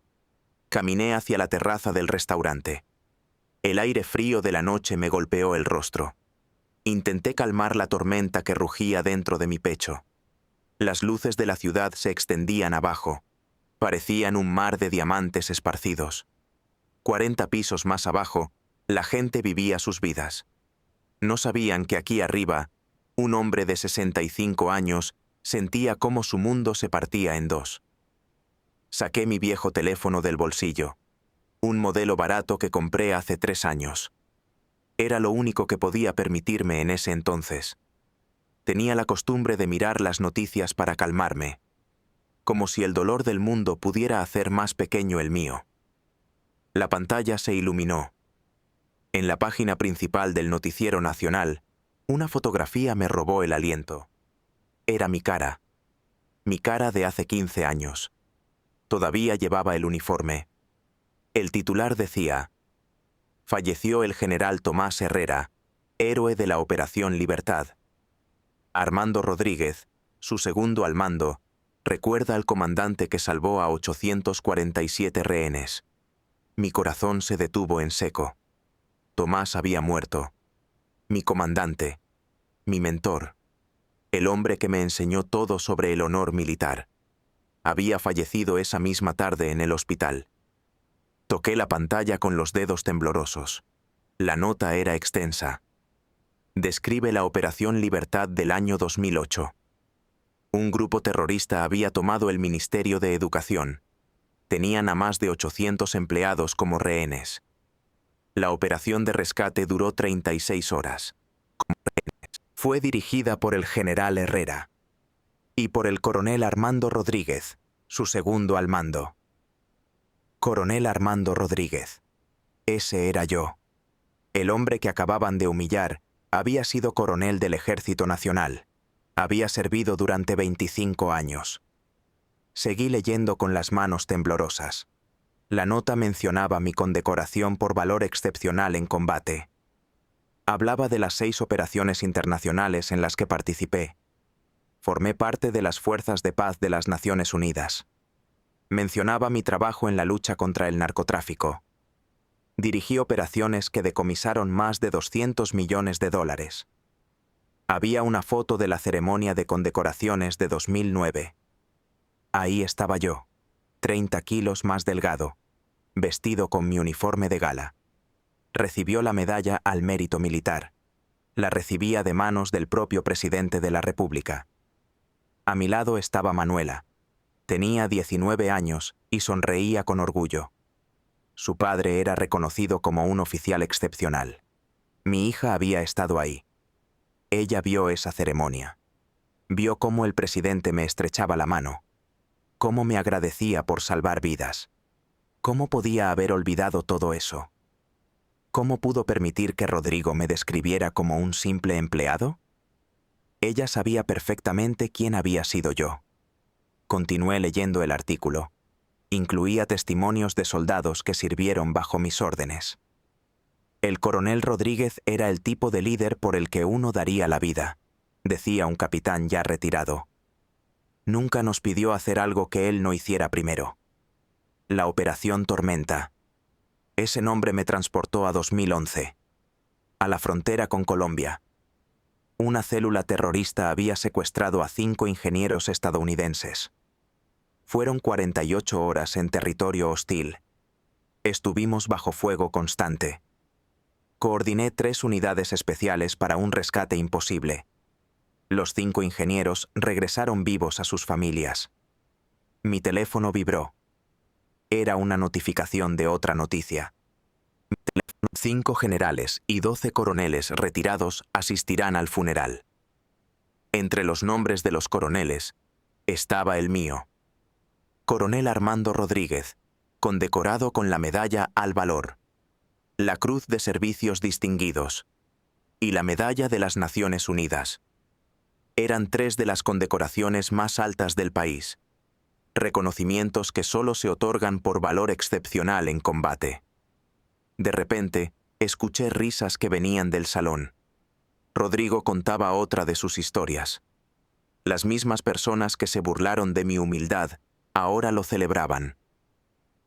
Caminé hacia la terraza del restaurante. El aire frío de la noche me golpeó el rostro. Intenté calmar la tormenta que rugía dentro de mi pecho. Las luces de la ciudad se extendían abajo. Parecían un mar de diamantes esparcidos. 40 pisos más abajo, la gente vivía sus vidas. No sabían que aquí arriba, un hombre de 65 años sentía cómo su mundo se partía en dos. Saqué mi viejo teléfono del bolsillo. Un modelo barato que compré hace 3 años. Era lo único que podía permitirme en ese entonces. Tenía la costumbre de mirar las noticias para calmarme, como si el dolor del mundo pudiera hacer más pequeño el mío. La pantalla se iluminó. En la página principal del noticiero nacional, una fotografía me robó el aliento. Era mi cara de hace 15 años. Todavía llevaba el uniforme. El titular decía: falleció el general Tomás Herrera, héroe de la Operación Libertad. Armando Rodríguez, su segundo al mando, recuerda al comandante que salvó a 847 rehenes. Mi corazón se detuvo en seco. Tomás había muerto. Mi comandante, mi mentor, el hombre que me enseñó todo sobre el honor militar, había fallecido esa misma tarde en el hospital. Toqué la pantalla con los dedos temblorosos. La nota era extensa. Describe la Operación Libertad del año 2008. Un grupo terrorista había tomado el Ministerio de Educación. Tenían a más de 800 empleados como rehenes. La operación de rescate duró 36 horas. Fue dirigida por el general Herrera y por el coronel Armando Rodríguez, su segundo al mando. Coronel Armando Rodríguez. Ese era yo. El hombre que acababan de humillar había sido coronel del Ejército Nacional. Había servido durante 25 años. Seguí leyendo con las manos temblorosas. La nota mencionaba mi condecoración por valor excepcional en combate. Hablaba de las 6 operaciones internacionales en las que participé. Formé parte de las Fuerzas de Paz de las Naciones Unidas. Mencionaba mi trabajo en la lucha contra el narcotráfico. Dirigí operaciones que decomisaron más de 200 millones de dólares. Había una foto de la ceremonia de condecoraciones de 2009. Ahí estaba yo, 30 kilos más delgado, vestido con mi uniforme de gala. Recibió la medalla al mérito militar. La recibía de manos del propio presidente de la República. A mi lado estaba Manuela. Tenía 19 años y sonreía con orgullo. Su padre era reconocido como un oficial excepcional. Mi hija había estado ahí. Ella vio esa ceremonia. Vio cómo el presidente me estrechaba la mano. Cómo me agradecía por salvar vidas. ¿Cómo podía haber olvidado todo eso? ¿Cómo pudo permitir que Rodrigo me describiera como un simple empleado? Ella sabía perfectamente quién había sido yo. Continué leyendo el artículo. Incluía testimonios de soldados que sirvieron bajo mis órdenes. El coronel Rodríguez era el tipo de líder por el que uno daría la vida, decía un capitán ya retirado. Nunca nos pidió hacer algo que él no hiciera primero. La Operación Tormenta. Ese nombre me transportó a 2011, a la frontera con Colombia. Una célula terrorista había secuestrado a 5 ingenieros estadounidenses. Fueron 48 horas en territorio hostil. Estuvimos bajo fuego constante. Coordiné 3 unidades especiales para un rescate imposible. Los 5 ingenieros regresaron vivos a sus familias. Mi teléfono vibró. Era una notificación de otra noticia. 5 generales y 12 coroneles retirados asistirán al funeral. Entre los nombres de los coroneles estaba el mío. Coronel Armando Rodríguez, condecorado con la Medalla al Valor, la Cruz de Servicios Distinguidos y la Medalla de las Naciones Unidas. Eran 3 de las condecoraciones más altas del país, reconocimientos que solo se otorgan por valor excepcional en combate. De repente, escuché risas que venían del salón. Rodrigo contaba otra de sus historias. Las mismas personas que se burlaron de mi humildad ahora lo celebraban.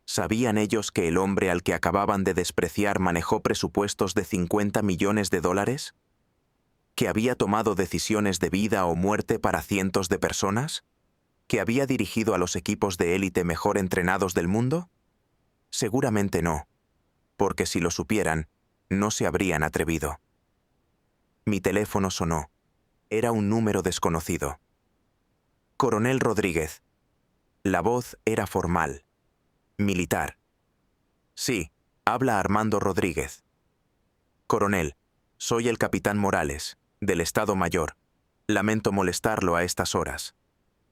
¿Sabían ellos que el hombre al que acababan de despreciar manejó presupuestos de 50 millones de dólares? ¿Que había tomado decisiones de vida o muerte para cientos de personas? ¿Que había dirigido a los equipos de élite mejor entrenados del mundo? Seguramente no, porque si lo supieran, no se habrían atrevido. Mi teléfono sonó. Era un número desconocido. Coronel Rodríguez. La voz era formal, militar. Sí, habla Armando Rodríguez. Coronel, soy el capitán Morales, del Estado Mayor. Lamento molestarlo a estas horas.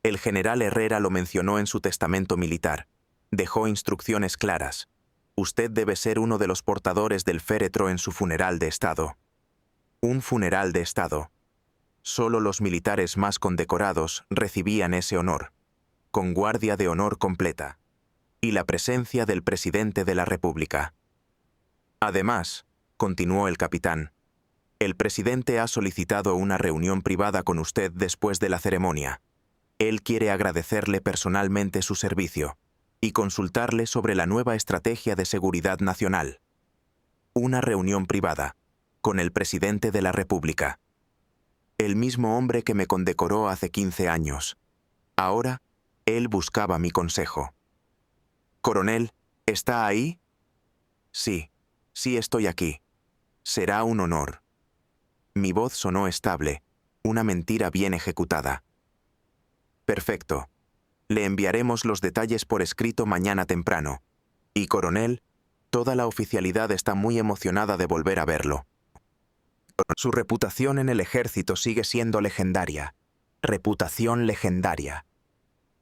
El general Herrera lo mencionó en su testamento militar. Dejó instrucciones claras. Usted debe ser uno de los portadores del féretro en su funeral de Estado. Un funeral de Estado. Solo los militares más condecorados recibían ese honor, con guardia de honor completa, y la presencia del presidente de la República. Además, continuó el capitán, el presidente ha solicitado una reunión privada con usted después de la ceremonia. Él quiere agradecerle personalmente su servicio y consultarle sobre la nueva estrategia de seguridad nacional. Una reunión privada, con el presidente de la República. El mismo hombre que me condecoró hace 15 años. Ahora, él buscaba mi consejo. «Coronel, ¿está ahí?» «Sí, sí estoy aquí. Será un honor». Mi voz sonó estable, una mentira bien ejecutada. «Perfecto. Le enviaremos los detalles por escrito mañana temprano. Y, coronel, toda la oficialidad está muy emocionada de volver a verlo. Su reputación en el ejército sigue siendo legendaria. Reputación legendaria».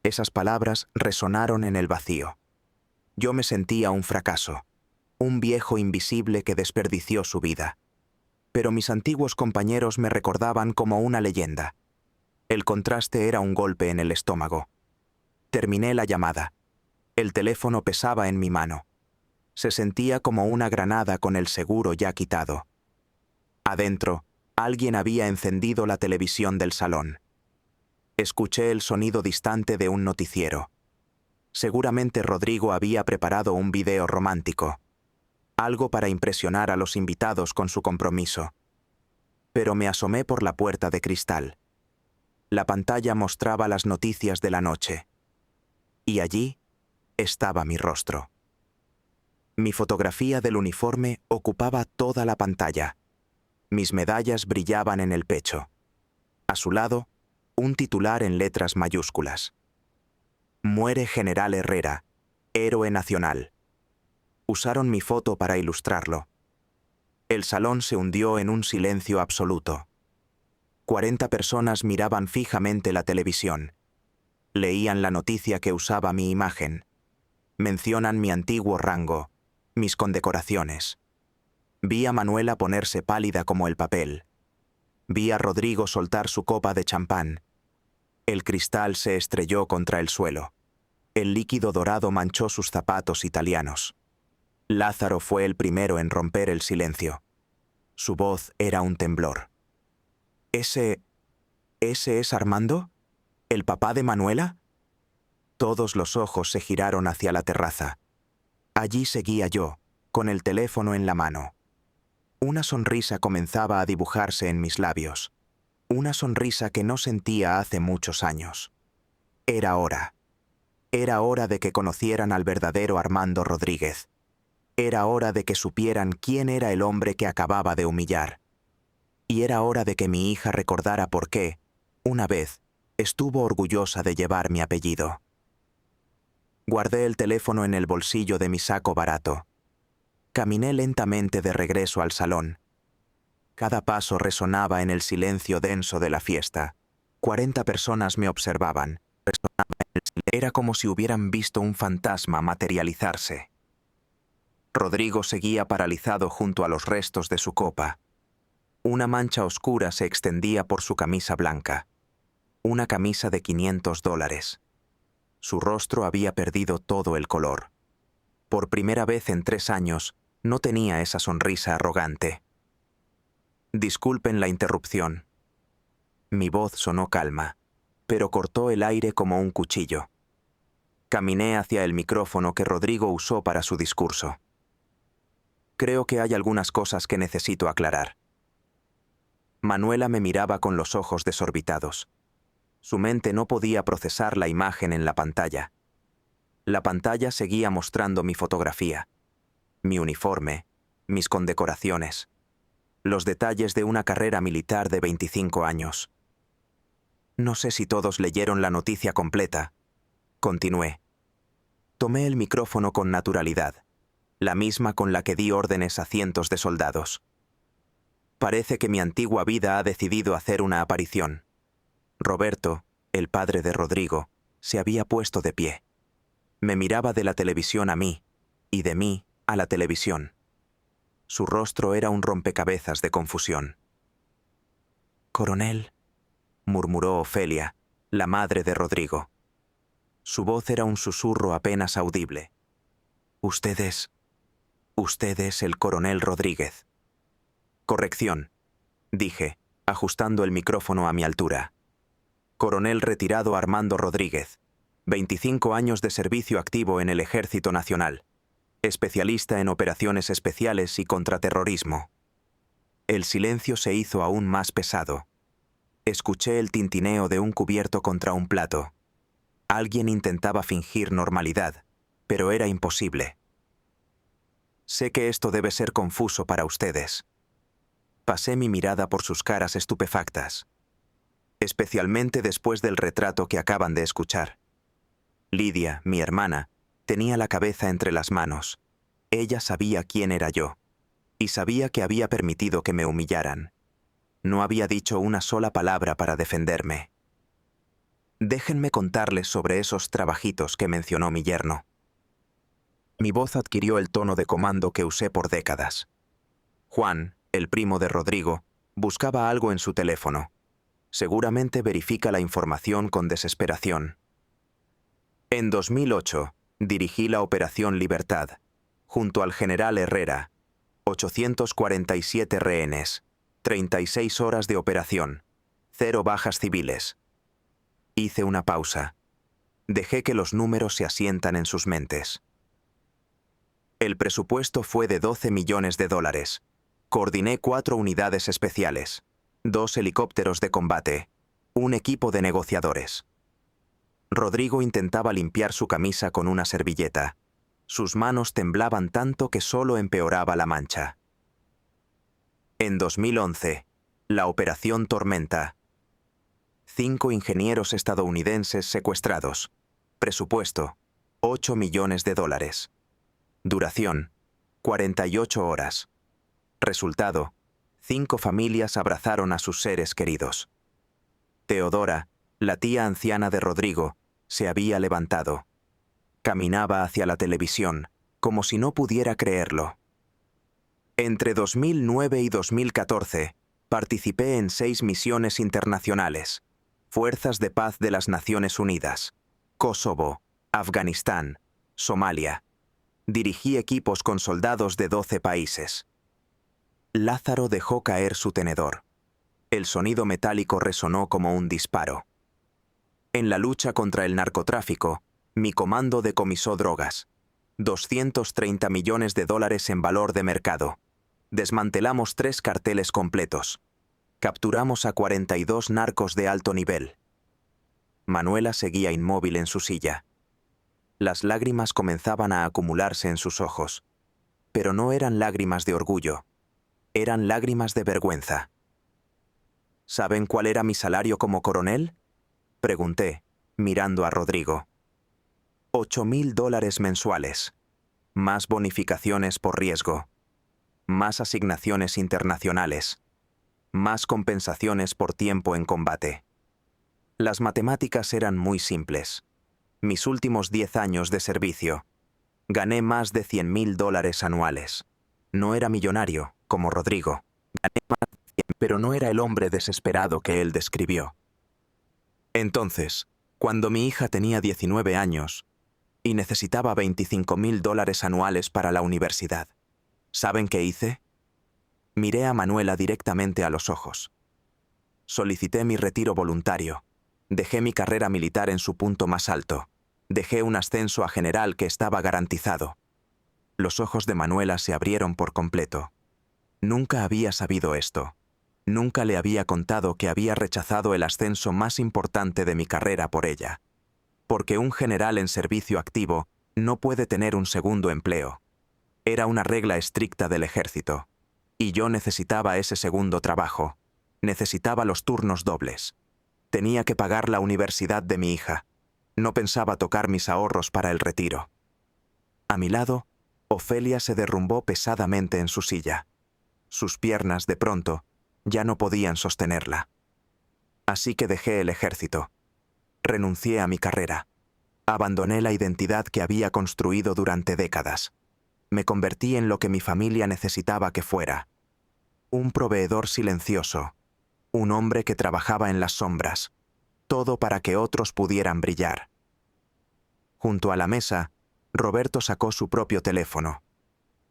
Esas palabras resonaron en el vacío. Yo me sentía un fracaso, un viejo invisible que desperdició su vida. Pero mis antiguos compañeros me recordaban como una leyenda. El contraste era un golpe en el estómago. Terminé la llamada. El teléfono pesaba en mi mano. Se sentía como una granada con el seguro ya quitado. Adentro, alguien había encendido la televisión del salón. Escuché el sonido distante de un noticiero. Seguramente Rodrigo había preparado un video romántico. Algo para impresionar a los invitados con su compromiso. Pero me asomé por la puerta de cristal. La pantalla mostraba las noticias de la noche. Y allí estaba mi rostro. Mi fotografía del uniforme ocupaba toda la pantalla. Mis medallas brillaban en el pecho. A su lado, un titular en letras mayúsculas. «Muere General Herrera, héroe nacional». Usaron mi foto para ilustrarlo. El salón se hundió en un silencio absoluto. 40 personas miraban fijamente la televisión. Leían la noticia que usaba mi imagen. Mencionan mi antiguo rango, mis condecoraciones. Vi a Manuela ponerse pálida como el papel. Vi a Rodrigo soltar su copa de champán. El cristal se estrelló contra el suelo. El líquido dorado manchó sus zapatos italianos. Lázaro fue el primero en romper el silencio. Su voz era un temblor. ¿Ese es Armando? ¿El papá de Manuela?» Todos los ojos se giraron hacia la terraza. Allí seguía yo, con el teléfono en la mano. Una sonrisa comenzaba a dibujarse en mis labios. Una sonrisa que no sentía hace muchos años. Era hora. Era hora de que conocieran al verdadero Armando Rodríguez. Era hora de que supieran quién era el hombre que acababa de humillar. Y era hora de que mi hija recordara por qué, una vez, estuvo orgullosa de llevar mi apellido. Guardé el teléfono en el bolsillo de mi saco barato. Caminé lentamente de regreso al salón. Cada paso resonaba en el silencio denso de la fiesta. 40 personas me observaban. Era como si hubieran visto un fantasma materializarse. Rodrigo seguía paralizado junto a los restos de su copa. Una mancha oscura se extendía por su camisa blanca. Una camisa de $500. Su rostro había perdido todo el color. Por primera vez en 3 años, no tenía esa sonrisa arrogante. «Disculpen la interrupción». Mi voz sonó calma, pero cortó el aire como un cuchillo. Caminé hacia el micrófono que Rodrigo usó para su discurso. «Creo que hay algunas cosas que necesito aclarar». Manuela me miraba con los ojos desorbitados. Su mente no podía procesar la imagen en la pantalla. La pantalla seguía mostrando mi fotografía, mi uniforme, mis condecoraciones, los detalles de una carrera militar de 25 años. «No sé si todos leyeron la noticia completa», continué. Tomé el micrófono con naturalidad, la misma con la que di órdenes a cientos de soldados. Parece que mi antigua vida ha decidido hacer una aparición. Roberto, el padre de Rodrigo, se había puesto de pie. Me miraba de la televisión a mí, y de mí a la televisión. Su rostro era un rompecabezas de confusión. «Coronel», murmuró Ofelia, la madre de Rodrigo. Su voz era un susurro apenas audible. «Usted es el coronel Rodríguez». «Corrección», dije, ajustando el micrófono a mi altura. «Coronel retirado Armando Rodríguez, 25 años de servicio activo en el Ejército Nacional, especialista en operaciones especiales y contraterrorismo». El silencio se hizo aún más pesado. Escuché el tintineo de un cubierto contra un plato. Alguien intentaba fingir normalidad, pero era imposible. «Sé que esto debe ser confuso para ustedes». Pasé mi mirada por sus caras estupefactas, especialmente después del retrato que acaban de escuchar. Lidia, mi hermana, tenía la cabeza entre las manos. Ella sabía quién era yo, y sabía que había permitido que me humillaran. No había dicho una sola palabra para defenderme. «Déjenme contarles sobre esos trabajitos que mencionó mi yerno». Mi voz adquirió el tono de comando que usé por décadas. Juan, el primo de Rodrigo, buscaba algo en su teléfono. Seguramente verifica la información con desesperación. En 2008, dirigí la Operación Libertad, junto al general Herrera. 847 rehenes, 36 horas de operación, 0 bajas civiles. Hice una pausa. Dejé que los números se asientan en sus mentes. El presupuesto fue de $12 millones. Coordiné 4 unidades especiales, 2 helicópteros de combate, un equipo de negociadores. Rodrigo intentaba limpiar su camisa con una servilleta. Sus manos temblaban tanto que solo empeoraba la mancha. En 2011, la Operación Tormenta. 5 ingenieros estadounidenses secuestrados. Presupuesto, $8 millones. Duración, 48 horas. Resultado, 5 familias abrazaron a sus seres queridos. Teodora, la tía anciana de Rodrigo, se había levantado. Caminaba hacia la televisión, como si no pudiera creerlo. Entre 2009 y 2014, participé en 6 misiones internacionales. Fuerzas de Paz de las Naciones Unidas, Kosovo, Afganistán, Somalia. Dirigí equipos con soldados de 12 países. Lázaro dejó caer su tenedor. El sonido metálico resonó como un disparo. En la lucha contra el narcotráfico, mi comando decomisó drogas. $230 millones en valor de mercado. Desmantelamos 3 carteles completos. Capturamos a 42 narcos de alto nivel. Manuela seguía inmóvil en su silla. Las lágrimas comenzaban a acumularse en sus ojos. Pero no eran lágrimas de orgullo. Eran lágrimas de vergüenza. ¿Saben cuál era mi salario como coronel?, pregunté, mirando a Rodrigo. $8,000 mensuales. Más bonificaciones por riesgo. Más asignaciones internacionales. Más compensaciones por tiempo en combate. Las matemáticas eran muy simples. Mis últimos 10 años de servicio. Gané más de $100,000 anuales. No era millonario, como Rodrigo. Gané más de 100, pero no era el hombre desesperado que él describió. Entonces, cuando mi hija tenía 19 años y necesitaba $25,000 anuales para la universidad, ¿saben qué hice? Miré a Manuela directamente a los ojos. Solicité mi retiro voluntario. Dejé mi carrera militar en su punto más alto. Dejé un ascenso a general que estaba garantizado. Los ojos de Manuela se abrieron por completo. Nunca había sabido esto. Nunca le había contado que había rechazado el ascenso más importante de mi carrera por ella. Porque un general en servicio activo no puede tener un segundo empleo. Era una regla estricta del ejército. Y yo necesitaba ese segundo trabajo. Necesitaba los turnos dobles. Tenía que pagar la universidad de mi hija. No pensaba tocar mis ahorros para el retiro. A mi lado, Ofelia se derrumbó pesadamente en su silla. Sus piernas, de pronto, ya no podían sostenerla. Así que dejé el ejército. Renuncié a mi carrera. Abandoné la identidad que había construido durante décadas. Me convertí en lo que mi familia necesitaba que fuera. Un proveedor silencioso. Un hombre que trabajaba en las sombras. Todo para que otros pudieran brillar. Junto a la mesa, Roberto sacó su propio teléfono.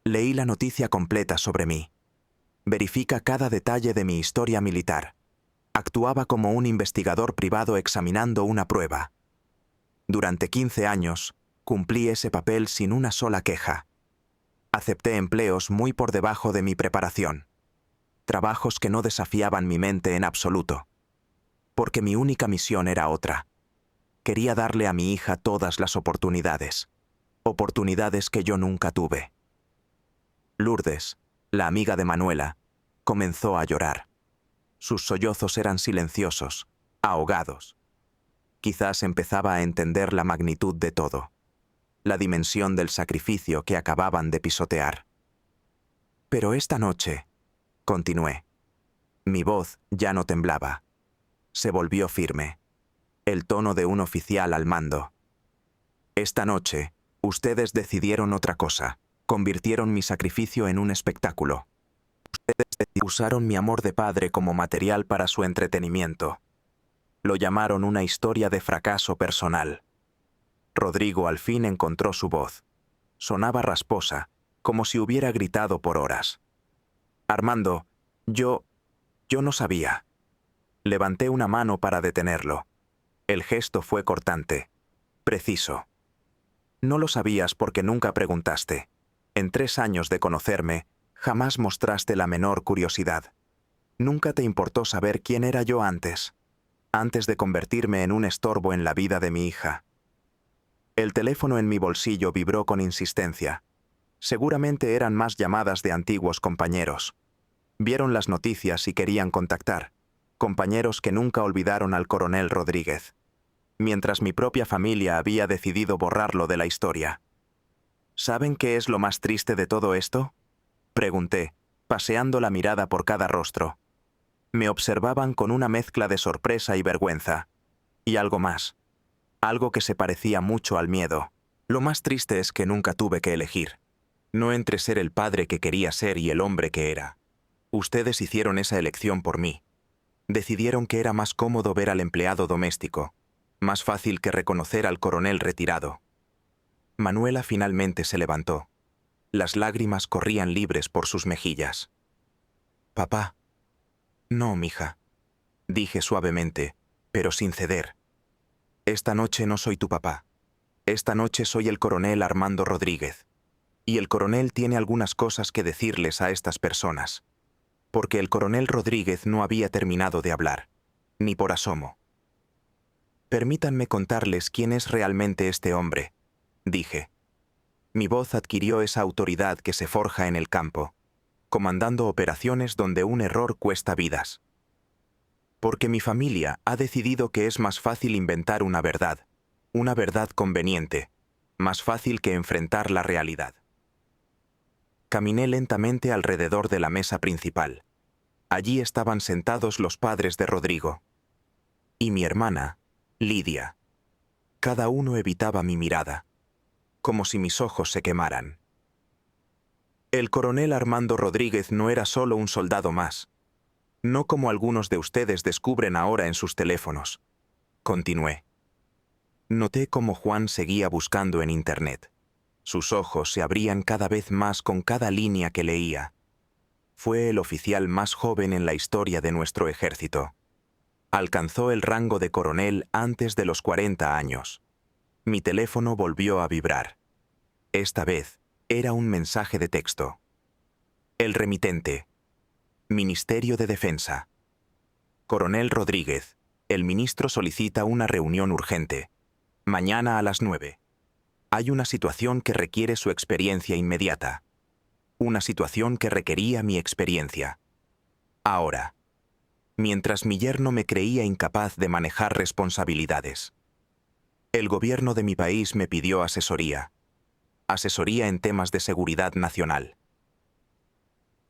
Leí la noticia completa sobre mí. Verifica cada detalle de mi historia militar. Actuaba como un investigador privado examinando una prueba. Durante 15 años, cumplí ese papel sin una sola queja. Acepté empleos muy por debajo de mi preparación. Trabajos que no desafiaban mi mente en absoluto. Porque mi única misión era otra. Quería darle a mi hija todas las oportunidades. Oportunidades que yo nunca tuve. Lourdes, la amiga de Manuela, comenzó a llorar. Sus sollozos eran silenciosos, ahogados. Quizás empezaba a entender la magnitud de todo, la dimensión del sacrificio que acababan de pisotear. Pero esta noche, continué, mi voz ya no temblaba. Se volvió firme, el tono de un oficial al mando. Esta noche, ustedes decidieron otra cosa, convirtieron mi sacrificio en un espectáculo. Ustedes usaron mi amor de padre como material para su entretenimiento. Lo llamaron una historia de fracaso personal. Rodrigo al fin encontró su voz. Sonaba rasposa, como si hubiera gritado por horas. Armando, yo no sabía. Levanté una mano para detenerlo. El gesto fue cortante, preciso. No lo sabías porque nunca preguntaste. En 3 años de conocerme, jamás mostraste la menor curiosidad. Nunca te importó saber quién era yo antes de convertirme en un estorbo en la vida de mi hija. El teléfono en mi bolsillo vibró con insistencia. Seguramente eran más llamadas de antiguos compañeros. Vieron las noticias y querían contactar. Compañeros que nunca olvidaron al coronel Rodríguez. Mientras mi propia familia había decidido borrarlo de la historia. ¿Saben qué es lo más triste de todo esto? Pregunté, paseando la mirada por cada rostro. Me observaban con una mezcla de sorpresa y vergüenza. Y algo más. Algo que se parecía mucho al miedo. Lo más triste es que nunca tuve que elegir. No entre ser el padre que quería ser y el hombre que era. Ustedes hicieron esa elección por mí. Decidieron que era más cómodo ver al empleado doméstico. Más fácil que reconocer al coronel retirado. Manuela finalmente se levantó. Las lágrimas corrían libres por sus mejillas. «Papá». «No, mija», dije suavemente, pero sin ceder. «Esta noche no soy tu papá. Esta noche soy el coronel Armando Rodríguez. Y el coronel tiene algunas cosas que decirles a estas personas. Porque el coronel Rodríguez no había terminado de hablar, ni por asomo. Permítanme contarles quién es realmente este hombre», dije. Mi voz adquirió esa autoridad que se forja en el campo, comandando operaciones donde un error cuesta vidas. Porque mi familia ha decidido que es más fácil inventar una verdad conveniente, más fácil que enfrentar la realidad. Caminé lentamente alrededor de la mesa principal. Allí estaban sentados los padres de Rodrigo. Y mi hermana, Lidia. Cada uno evitaba mi mirada, como si mis ojos se quemaran. El coronel Armando Rodríguez no era solo un soldado más. No como algunos de ustedes descubren ahora en sus teléfonos. Continué. Noté cómo Juan seguía buscando en Internet. Sus ojos se abrían cada vez más con cada línea que leía. Fue el oficial más joven en la historia de nuestro ejército. Alcanzó el rango de coronel antes de los 40 años. Mi teléfono volvió a vibrar. Esta vez era un mensaje de texto. El remitente. Ministerio de Defensa. Coronel Rodríguez, el ministro solicita una reunión urgente. Mañana a las 9. Hay una situación que requiere su experiencia inmediata. Una situación que requería mi experiencia. Ahora. Mientras mi yerno me creía incapaz de manejar responsabilidades. El gobierno de mi país me pidió asesoría. Asesoría en temas de seguridad nacional.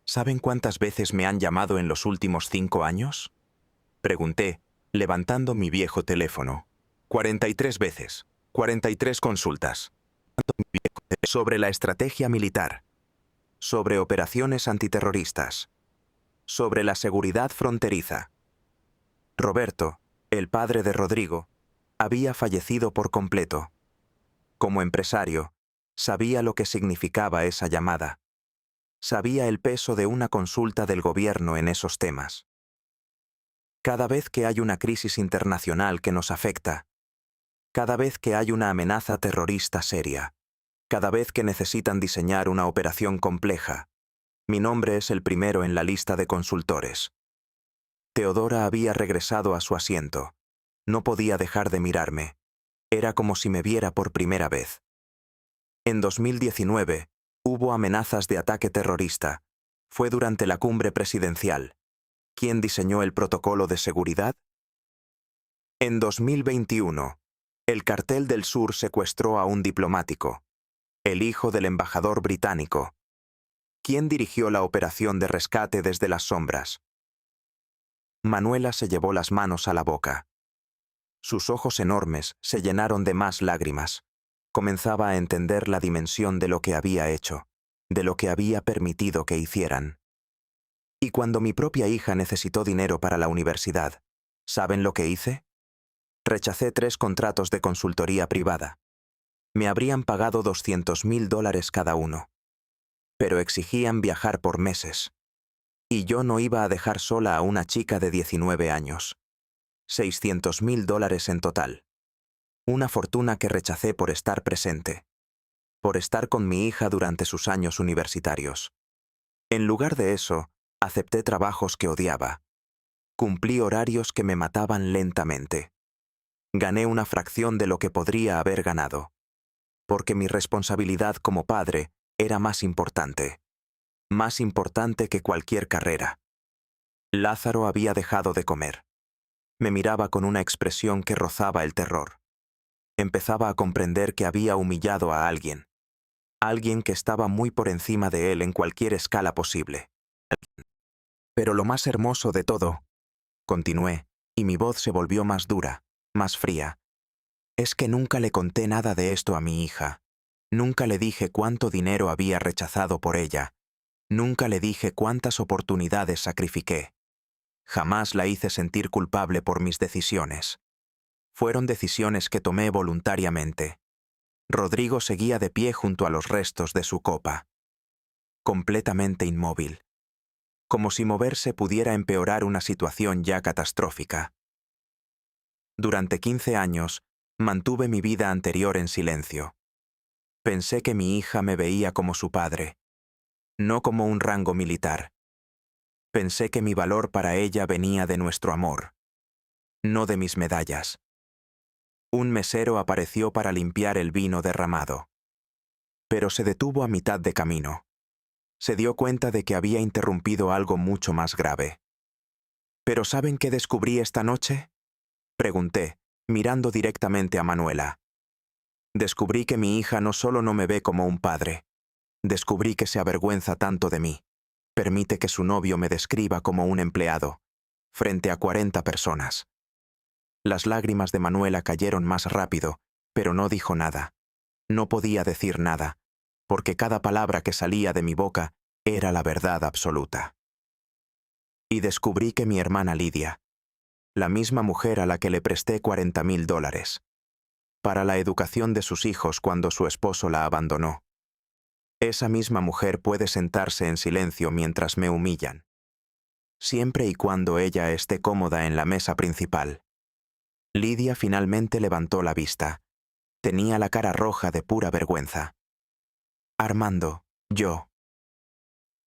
¿Saben cuántas veces me han llamado en los últimos 5 años? Pregunté, levantando mi viejo teléfono. 43 veces. 43 consultas. Mi viejo sobre la estrategia militar, sobre operaciones antiterroristas, sobre la seguridad fronteriza. Roberto, el padre de Rodrigo, había fallecido por completo. Como empresario, sabía lo que significaba esa llamada. Sabía el peso de una consulta del gobierno en esos temas. Cada vez que hay una crisis internacional que nos afecta, cada vez que hay una amenaza terrorista seria, cada vez que necesitan diseñar una operación compleja, mi nombre es el primero en la lista de consultores. Teodora había regresado a su asiento. No podía dejar de mirarme. Era como si me viera por primera vez. En 2019, hubo amenazas de ataque terrorista. Fue durante la cumbre presidencial. ¿Quién diseñó el protocolo de seguridad? En 2021, el Cartel del Sur secuestró a un diplomático, el hijo del embajador británico. ¿Quién dirigió la operación de rescate desde las sombras? Manuela se llevó las manos a la boca. Sus ojos enormes se llenaron de más lágrimas. Comenzaba a entender la dimensión de lo que había hecho, de lo que había permitido que hicieran. Y cuando mi propia hija necesitó dinero para la universidad, ¿saben lo que hice? Rechacé 3 contratos de consultoría privada. Me habrían pagado $200,000 cada uno. Pero exigían viajar por meses. Y yo no iba a dejar sola a una chica de 19 años. $600,000 en total. Una fortuna que rechacé por estar presente. Por estar con mi hija durante sus años universitarios. En lugar de eso, acepté trabajos que odiaba. Cumplí horarios que me mataban lentamente. Gané una fracción de lo que podría haber ganado. Porque mi responsabilidad como padre era más importante. Más importante que cualquier carrera. Lázaro había dejado de comer. Me miraba con una expresión que rozaba el terror. Empezaba a comprender que había humillado a alguien. Alguien que estaba muy por encima de él en cualquier escala posible. Pero lo más hermoso de todo, continué, y mi voz se volvió más dura, más fría, es que nunca le conté nada de esto a mi hija. Nunca le dije cuánto dinero había rechazado por ella. Nunca le dije cuántas oportunidades sacrifiqué. Jamás la hice sentir culpable por mis decisiones. Fueron decisiones que tomé voluntariamente. Rodrigo seguía de pie junto a los restos de su copa. Completamente inmóvil. Como si moverse pudiera empeorar una situación ya catastrófica. Durante 15 años, mantuve mi vida anterior en silencio. Pensé que mi hija me veía como su padre, no como un rango militar. Pensé que mi valor para ella venía de nuestro amor, no de mis medallas. Un mesero apareció para limpiar el vino derramado. Pero se detuvo a mitad de camino. Se dio cuenta de que había interrumpido algo mucho más grave. ¿Pero saben qué descubrí esta noche? Pregunté, mirando directamente a Manuela. Descubrí que mi hija no solo no me ve como un padre. Descubrí que se avergüenza tanto de mí. Permite que su novio me describa como un empleado, frente a 40 personas. Las lágrimas de Manuela cayeron más rápido, pero no dijo nada. No podía decir nada, porque cada palabra que salía de mi boca era la verdad absoluta. Y descubrí que mi hermana Lidia, la misma mujer a la que le presté $40,000, para la educación de sus hijos cuando su esposo la abandonó. Esa misma mujer puede sentarse en silencio mientras me humillan, siempre y cuando ella esté cómoda en la mesa principal. Lidia finalmente levantó la vista. Tenía la cara roja de pura vergüenza. Armando, yo.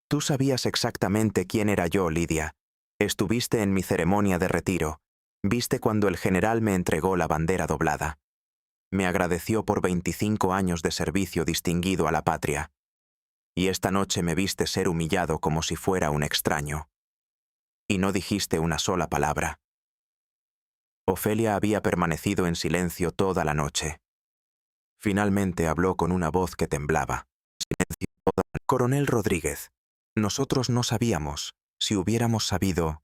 Tú sabías exactamente quién era yo, Lidia. Estuviste en mi ceremonia de retiro. Viste cuando el general me entregó la bandera doblada. Me agradeció por 25 años de servicio distinguido a la patria. Y esta noche me viste ser humillado como si fuera un extraño. Y no dijiste una sola palabra. Ofelia había permanecido en silencio toda la noche. Finalmente habló con una voz que temblaba. Coronel Rodríguez, nosotros no sabíamos, si hubiéramos sabido,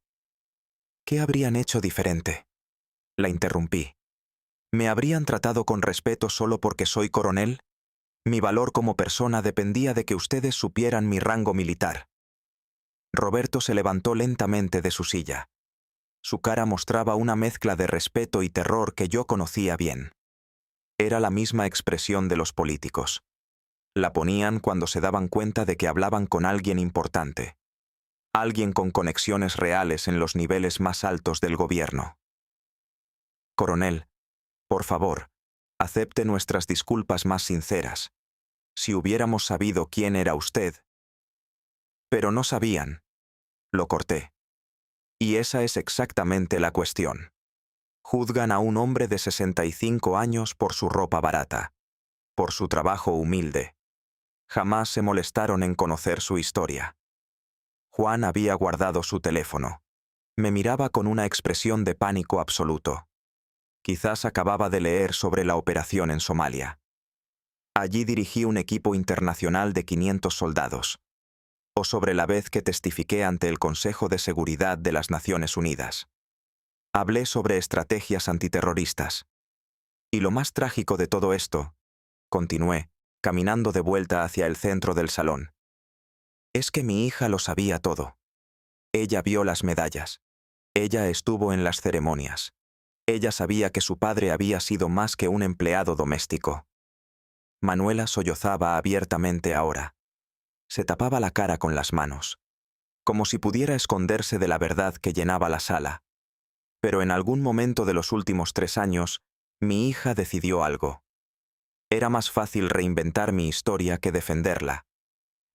¿qué habrían hecho diferente? La interrumpí. ¿Me habrían tratado con respeto solo porque soy coronel? Mi valor como persona dependía de que ustedes supieran mi rango militar. Roberto se levantó lentamente de su silla. Su cara mostraba una mezcla de respeto y terror que yo conocía bien. Era la misma expresión de los políticos. La ponían cuando se daban cuenta de que hablaban con alguien importante. Alguien con conexiones reales en los niveles más altos del gobierno. Coronel, por favor, acepte nuestras disculpas más sinceras. Si hubiéramos sabido quién era usted. Pero no sabían. Lo corté. Y esa es exactamente la cuestión. Juzgan a un hombre de 65 años por su ropa barata, por su trabajo humilde. Jamás se molestaron en conocer su historia. Juan había guardado su teléfono. Me miraba con una expresión de pánico absoluto. Quizás acababa de leer sobre la operación en Somalia. Allí dirigí un equipo internacional de 500 soldados. O sobre la vez que testifiqué ante el Consejo de Seguridad de las Naciones Unidas. Hablé sobre estrategias antiterroristas. Y lo más trágico de todo esto, continué, caminando de vuelta hacia el centro del salón, es que mi hija lo sabía todo. Ella vio las medallas. Ella estuvo en las ceremonias. Ella sabía que su padre había sido más que un empleado doméstico. Manuela sollozaba abiertamente ahora. Se tapaba la cara con las manos, como si pudiera esconderse de la verdad que llenaba la sala. Pero en algún momento de los últimos 3 años, mi hija decidió algo. Era más fácil reinventar mi historia que defenderla.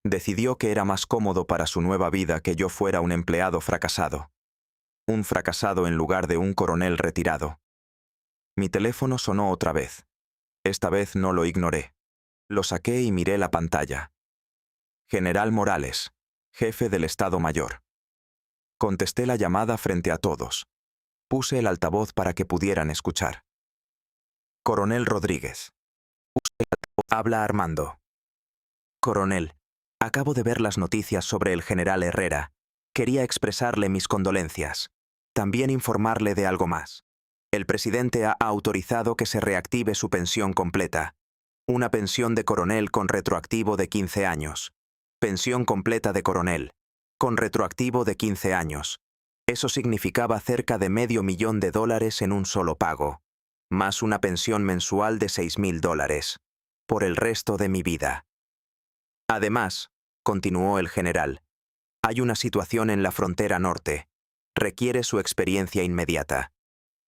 Decidió que era más cómodo para su nueva vida que yo fuera un empleado fracasado. Un fracasado en lugar de un coronel retirado. Mi teléfono sonó otra vez. Esta vez no lo ignoré. Lo saqué y miré la pantalla. General Morales, jefe del Estado Mayor. Contesté la llamada frente a todos. Puse el altavoz para que pudieran escuchar. Coronel Rodríguez. Habla Armando. Coronel, acabo de ver las noticias sobre el general Herrera. Quería expresarle mis condolencias. También informarle de algo más. El presidente ha autorizado que se reactive su pensión completa. Una pensión de coronel con retroactivo de 15 años. Pensión completa de coronel, con retroactivo de 15 años. Eso significaba cerca de $500,000 en un solo pago, más una pensión mensual de $6,000, por el resto de mi vida. Además, continuó el general, hay una situación en la frontera norte. Requiere su experiencia inmediata.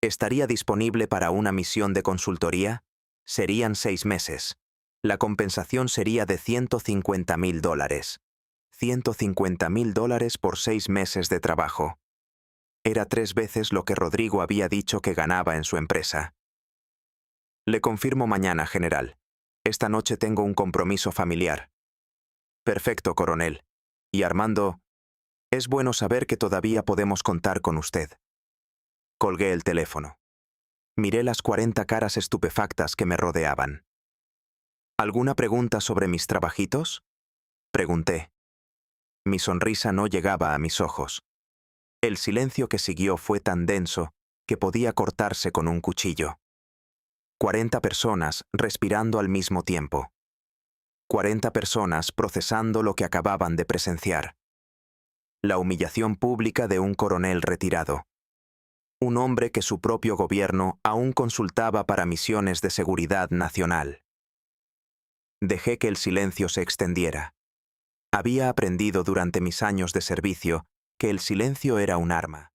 ¿Estaría disponible para una misión de consultoría? Serían 6 meses. La compensación sería de $150,000. $150,000 por 6 meses de trabajo. Era 3 veces lo que Rodrigo había dicho que ganaba en su empresa. Le confirmo mañana, general. Esta noche tengo un compromiso familiar. Perfecto, coronel. Y Armando, es bueno saber que todavía podemos contar con usted. Colgué el teléfono. Miré las 40 caras estupefactas que me rodeaban. ¿Alguna pregunta sobre mis trabajitos? Pregunté. Mi sonrisa no llegaba a mis ojos. El silencio que siguió fue tan denso que podía cortarse con un cuchillo. 40 personas respirando al mismo tiempo. 40 personas procesando lo que acababan de presenciar. La humillación pública de un coronel retirado. Un hombre que su propio gobierno aún consultaba para misiones de seguridad nacional. Dejé que el silencio se extendiera. Había aprendido durante mis años de servicio que el silencio era un arma.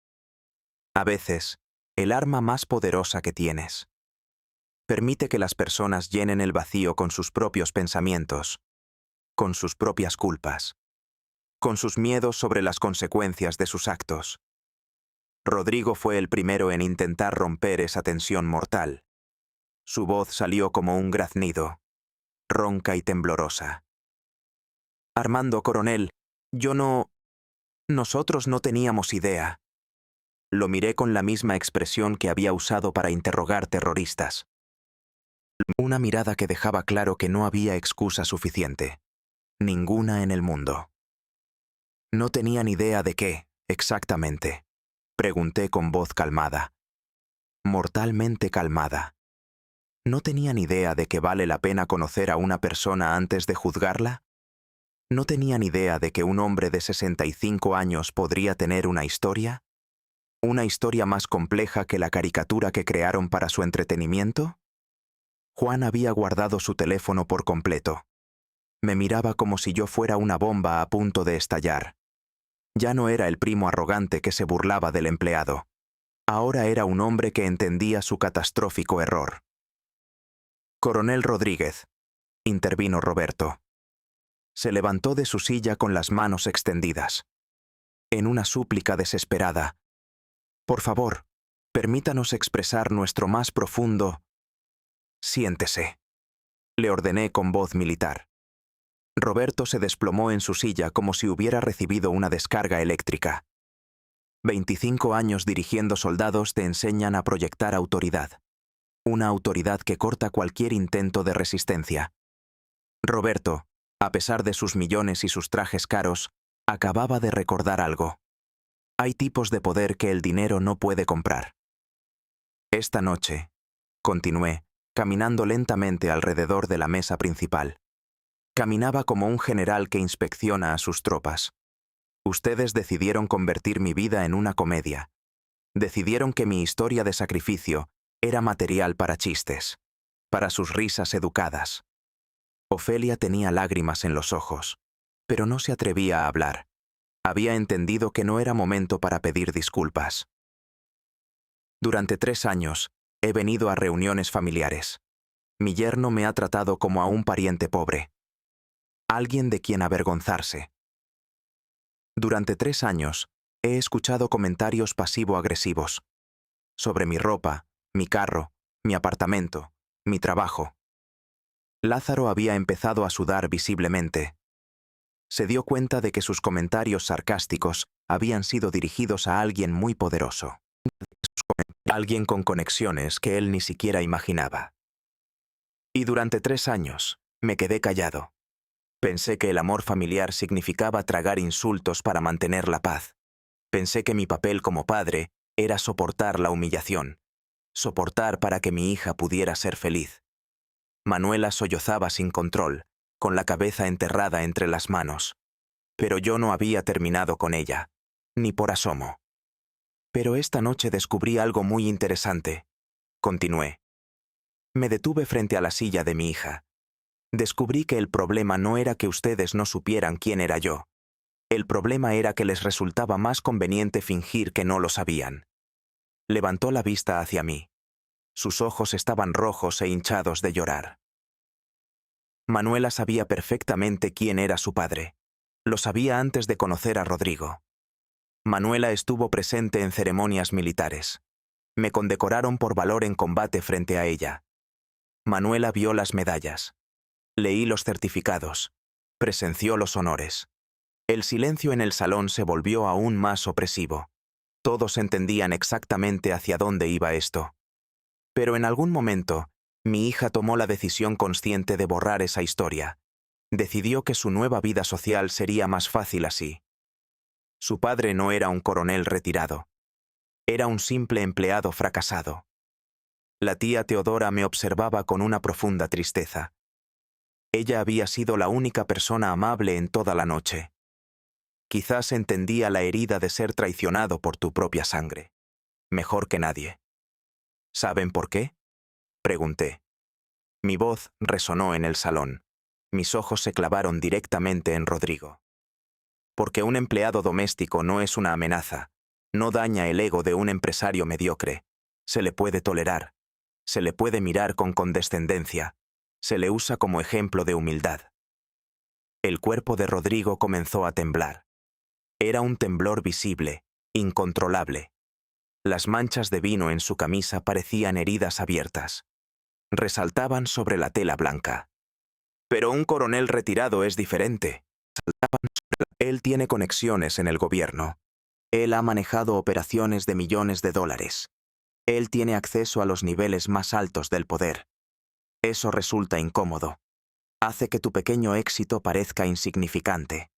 A veces, el arma más poderosa que tienes. Permite que las personas llenen el vacío con sus propios pensamientos, con sus propias culpas, con sus miedos sobre las consecuencias de sus actos. Rodrigo fue el primero en intentar romper esa tensión mortal. Su voz salió como un graznido, ronca y temblorosa. Armando, coronel, nosotros no teníamos idea. Lo miré con la misma expresión que había usado para interrogar terroristas. Una mirada que dejaba claro que no había excusa suficiente. Ninguna en el mundo. No tenían idea de qué, exactamente. Pregunté con voz calmada. Mortalmente calmada. ¿No tenían idea de que vale la pena conocer a una persona antes de juzgarla? ¿No tenían idea de que un hombre de 65 años podría tener una historia? ¿Una historia más compleja que la caricatura que crearon para su entretenimiento? Juan había guardado su teléfono por completo. Me miraba como si yo fuera una bomba a punto de estallar. Ya no era el primo arrogante que se burlaba del empleado. Ahora era un hombre que entendía su catastrófico error. «Coronel Rodríguez», intervino Roberto. Se levantó de su silla con las manos extendidas. En una súplica desesperada. «Por favor, permítanos expresar nuestro más profundo...» «Siéntese», le ordené con voz militar. Roberto se desplomó en su silla como si hubiera recibido una descarga eléctrica. 25 años dirigiendo soldados te enseñan a proyectar autoridad. Una autoridad que corta cualquier intento de resistencia. Roberto, a pesar de sus millones y sus trajes caros, acababa de recordar algo. Hay tipos de poder que el dinero no puede comprar. Esta noche, continué, caminando lentamente alrededor de la mesa principal. Caminaba como un general que inspecciona a sus tropas. Ustedes decidieron convertir mi vida en una comedia. Decidieron que mi historia de sacrificio era material para chistes, para sus risas educadas. Ofelia tenía lágrimas en los ojos, pero no se atrevía a hablar. Había entendido que no era momento para pedir disculpas. Durante 3 años, he venido a reuniones familiares. Mi yerno me ha tratado como a un pariente pobre. Alguien de quien avergonzarse. Durante 3 años, he escuchado comentarios pasivo-agresivos sobre mi ropa, mi carro, mi apartamento, mi trabajo. Lázaro había empezado a sudar visiblemente. Se dio cuenta de que sus comentarios sarcásticos habían sido dirigidos a alguien muy poderoso. Alguien con conexiones que él ni siquiera imaginaba. Y durante 3 años, me quedé callado. Pensé que el amor familiar significaba tragar insultos para mantener la paz. Pensé que mi papel como padre era soportar la humillación. Soportar para que mi hija pudiera ser feliz. Manuela sollozaba sin control, con la cabeza enterrada entre las manos. Pero yo no había terminado con ella, ni por asomo. Pero esta noche descubrí algo muy interesante. Continué. Me detuve frente a la silla de mi hija. Descubrí que el problema no era que ustedes no supieran quién era yo. El problema era que les resultaba más conveniente fingir que no lo sabían. Levantó la vista hacia mí. Sus ojos estaban rojos e hinchados de llorar. Manuela sabía perfectamente quién era su padre. Lo sabía antes de conocer a Rodrigo. Manuela estuvo presente en ceremonias militares. Me condecoraron por valor en combate frente a ella. Manuela vio las medallas. Leí los certificados. Presenció los honores. El silencio en el salón se volvió aún más opresivo. Todos entendían exactamente hacia dónde iba esto. Pero en algún momento, mi hija tomó la decisión consciente de borrar esa historia. Decidió que su nueva vida social sería más fácil así. Su padre no era un coronel retirado. Era un simple empleado fracasado. La tía Teodora me observaba con una profunda tristeza. Ella había sido la única persona amable en toda la noche. Quizás entendía la herida de ser traicionado por tu propia sangre. Mejor que nadie. ¿Saben por qué?, pregunté. Mi voz resonó en el salón. Mis ojos se clavaron directamente en Rodrigo. Porque un empleado doméstico no es una amenaza. No daña el ego de un empresario mediocre. Se le puede tolerar. Se le puede mirar con condescendencia. Se le usa como ejemplo de humildad. El cuerpo de Rodrigo comenzó a temblar. Era un temblor visible, incontrolable. Las manchas de vino en su camisa parecían heridas abiertas. Resaltaban sobre la tela blanca. Pero un coronel retirado es diferente. Él tiene conexiones en el gobierno. Él ha manejado operaciones de millones de dólares. Él tiene acceso a los niveles más altos del poder. Eso resulta incómodo. Hace que tu pequeño éxito parezca insignificante.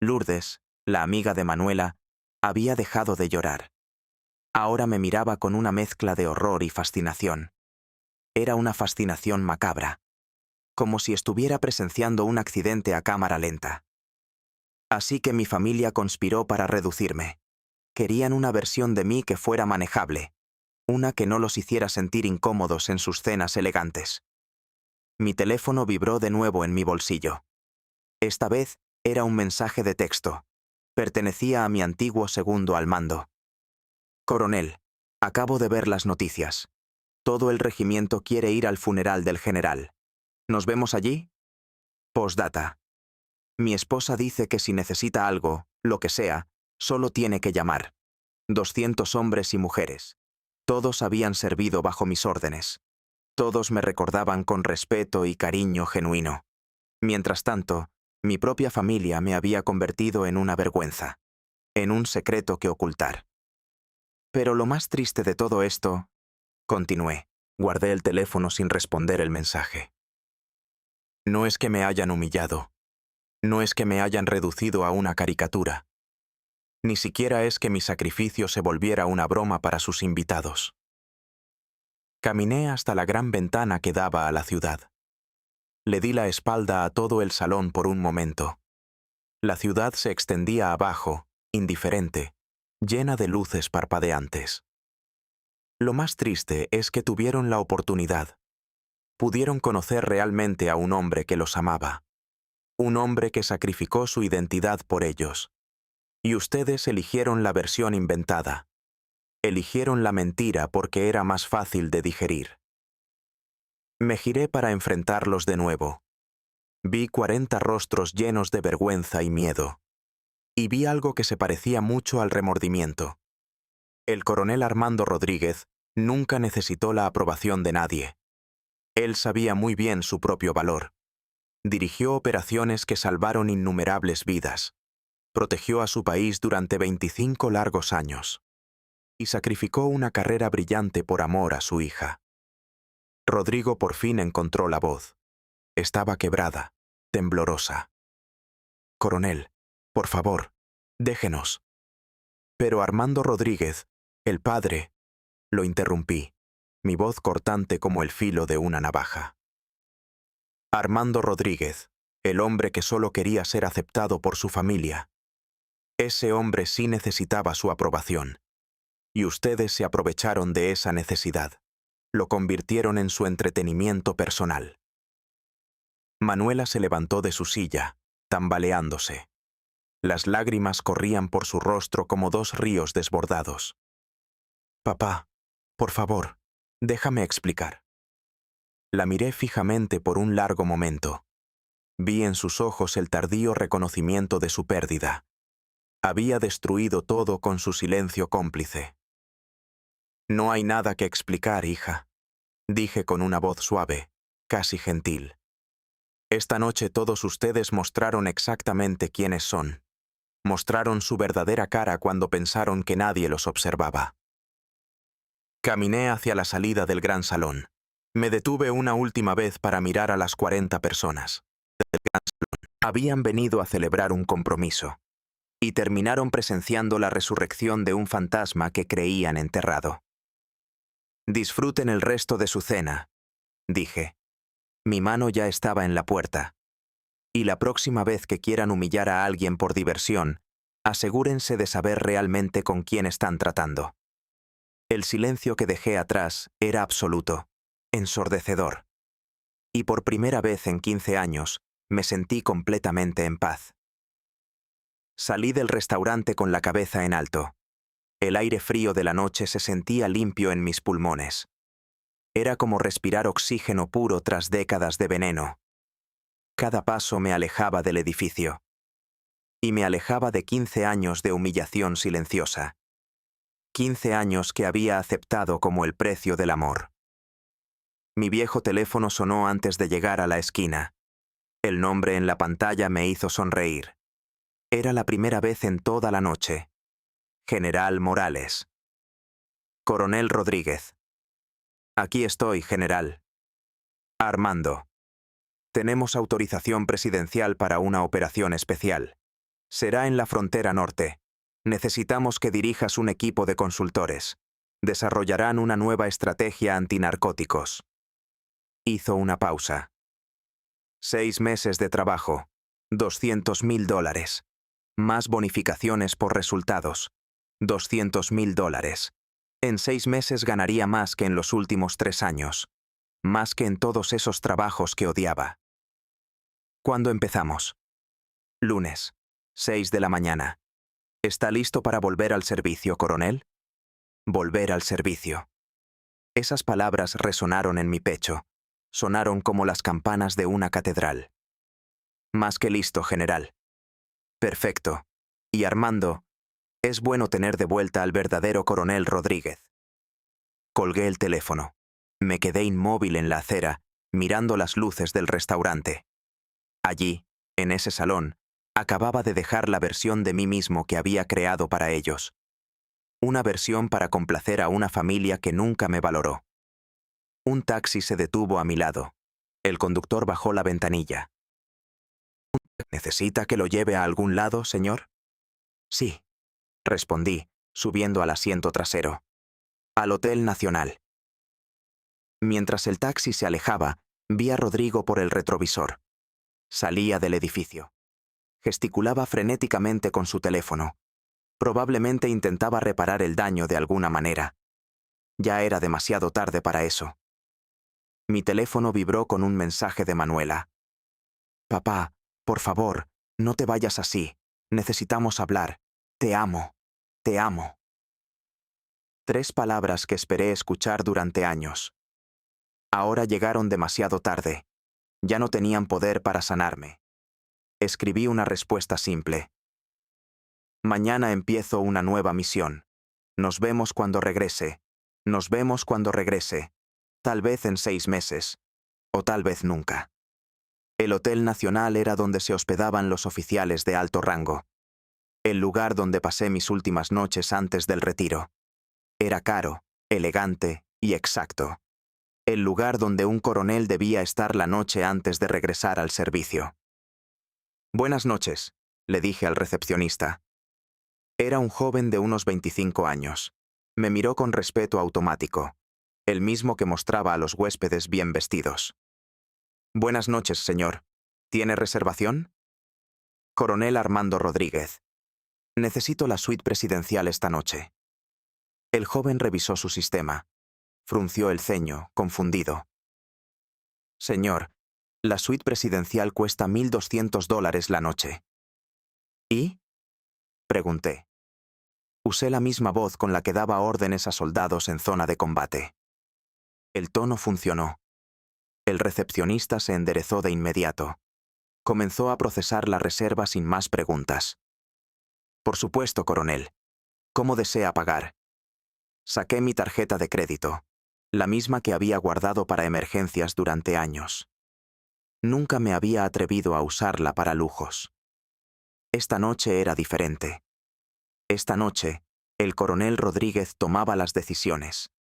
Lourdes, la amiga de Manuela, había dejado de llorar. Ahora me miraba con una mezcla de horror y fascinación. Era una fascinación macabra, como si estuviera presenciando un accidente a cámara lenta. Así que mi familia conspiró para reducirme. Querían una versión de mí que fuera manejable, una que no los hiciera sentir incómodos en sus cenas elegantes. Mi teléfono vibró de nuevo en mi bolsillo. Esta vez era un mensaje de texto. Pertenecía a mi antiguo segundo al mando. Coronel, acabo de ver las noticias. Todo el regimiento quiere ir al funeral del general. ¿Nos vemos allí? Postdata. Mi esposa dice que si necesita algo, lo que sea, solo tiene que llamar. 200 hombres y mujeres. Todos habían servido bajo mis órdenes. Todos me recordaban con respeto y cariño genuino. Mientras tanto, mi propia familia me había convertido en una vergüenza, en un secreto que ocultar. Pero lo más triste de todo esto, continué, guardé el teléfono sin responder el mensaje. No es que me hayan humillado, no es que me hayan reducido a una caricatura. Ni siquiera es que mi sacrificio se volviera una broma para sus invitados. Caminé hasta la gran ventana que daba a la ciudad. Le di la espalda a todo el salón por un momento. La ciudad se extendía abajo, indiferente, llena de luces parpadeantes. Lo más triste es que tuvieron la oportunidad. Pudieron conocer realmente a un hombre que los amaba. Un hombre que sacrificó su identidad por ellos. Y ustedes eligieron la versión inventada. Eligieron la mentira porque era más fácil de digerir. Me giré para enfrentarlos de nuevo. Vi 40 rostros llenos de vergüenza y miedo. Y vi algo que se parecía mucho al remordimiento. El coronel Armando Rodríguez nunca necesitó la aprobación de nadie. Él sabía muy bien su propio valor. Dirigió operaciones que salvaron innumerables vidas. Protegió a su país durante 25 largos años. Y sacrificó una carrera brillante por amor a su hija. Rodrigo por fin encontró la voz. Estaba quebrada, temblorosa. Coronel, por favor, déjenos. Pero Armando Rodríguez, el padre, lo interrumpí, mi voz cortante como el filo de una navaja. Armando Rodríguez, el hombre que solo quería ser aceptado por su familia. Ese hombre sí necesitaba su aprobación. Y ustedes se aprovecharon de esa necesidad. Lo convirtieron en su entretenimiento personal. Manuela se levantó de su silla, tambaleándose. Las lágrimas corrían por su rostro como dos ríos desbordados. Papá, por favor, déjame explicar. La miré fijamente por un largo momento. Vi en sus ojos el tardío reconocimiento de su pérdida. Había destruido todo con su silencio cómplice. No hay nada que explicar, hija, dije con una voz suave, casi gentil. Esta noche todos ustedes mostraron exactamente quiénes son. Mostraron su verdadera cara cuando pensaron que nadie los observaba. Caminé hacia la salida del gran salón. Me detuve una última vez para mirar a las 40 personas. Habían venido a celebrar un compromiso. Y terminaron presenciando la resurrección de un fantasma que creían enterrado. Disfruten el resto de su cena, dije. Mi mano ya estaba en la puerta. Y la próxima vez que quieran humillar a alguien por diversión, asegúrense de saber realmente con quién están tratando. El silencio que dejé atrás era absoluto, ensordecedor. Y por primera vez en 15 años, me sentí completamente en paz. Salí del restaurante con la cabeza en alto. El aire frío de la noche se sentía limpio en mis pulmones. Era como respirar oxígeno puro tras décadas de veneno. Cada paso me alejaba del edificio. Y me alejaba de 15 años de humillación silenciosa. 15 años que había aceptado como el precio del amor. Mi viejo teléfono sonó antes de llegar a la esquina. El nombre en la pantalla me hizo sonreír. Era la primera vez en toda la noche. General Morales. Coronel Rodríguez. Aquí estoy, general. Armando. Tenemos autorización presidencial para una operación especial. Será en la frontera norte. Necesitamos que dirijas un equipo de consultores. Desarrollarán una nueva estrategia antinarcóticos. Hizo una pausa. 6 meses de trabajo, $200.000. Más bonificaciones por resultados, $200.000. En 6 meses ganaría más que en los últimos 3 años. Más que en todos esos trabajos que odiaba. ¿Cuándo empezamos? Lunes, 6 de la mañana. ¿Está listo para volver al servicio, coronel? Volver al servicio. Esas palabras resonaron en mi pecho. Sonaron como las campanas de una catedral. Más que listo, general. Perfecto. Y Armando, es bueno tener de vuelta al verdadero coronel Rodríguez. Colgué el teléfono. Me quedé inmóvil en la acera, mirando las luces del restaurante. Allí, en ese salón, acababa de dejar la versión de mí mismo que había creado para ellos. Una versión para complacer a una familia que nunca me valoró. Un taxi se detuvo a mi lado. El conductor bajó la ventanilla. ¿Necesita que lo lleve a algún lado, señor? Sí, respondí, subiendo al asiento trasero. Al Hotel Nacional. Mientras el taxi se alejaba, vi a Rodrigo por el retrovisor. Salía del edificio. Gesticulaba frenéticamente con su teléfono. Probablemente intentaba reparar el daño de alguna manera. Ya era demasiado tarde para eso. Mi teléfono vibró con un mensaje de Manuela. Papá, por favor, no te vayas así. Necesitamos hablar. Te amo. Te amo. 3 palabras que esperé escuchar durante años. Ahora llegaron demasiado tarde. Ya no tenían poder para sanarme. Escribí una respuesta simple. Mañana empiezo una nueva misión. Nos vemos cuando regrese. Nos vemos cuando regrese. Tal vez en 6 meses. O tal vez nunca. El Hotel Nacional era donde se hospedaban los oficiales de alto rango. El lugar donde pasé mis últimas noches antes del retiro. Era caro, elegante y exacto. El lugar donde un coronel debía estar la noche antes de regresar al servicio. Buenas noches, le dije al recepcionista. Era un joven de unos 25 años. Me miró con respeto automático, el mismo que mostraba a los huéspedes bien vestidos. Buenas noches, señor. ¿Tiene reservación? Coronel Armando Rodríguez. Necesito la suite presidencial esta noche. El joven revisó su sistema. Frunció el ceño, confundido. Señor, la suite presidencial cuesta $1,200 la noche. ¿Y? Pregunté. Usé la misma voz con la que daba órdenes a soldados en zona de combate. El tono funcionó. El recepcionista se enderezó de inmediato. Comenzó a procesar la reserva sin más preguntas. Por supuesto, coronel. ¿Cómo desea pagar? Saqué mi tarjeta de crédito, la misma que había guardado para emergencias durante años. Nunca me había atrevido a usarla para lujos. Esta noche era diferente. Esta noche, el coronel Rodríguez tomaba las decisiones.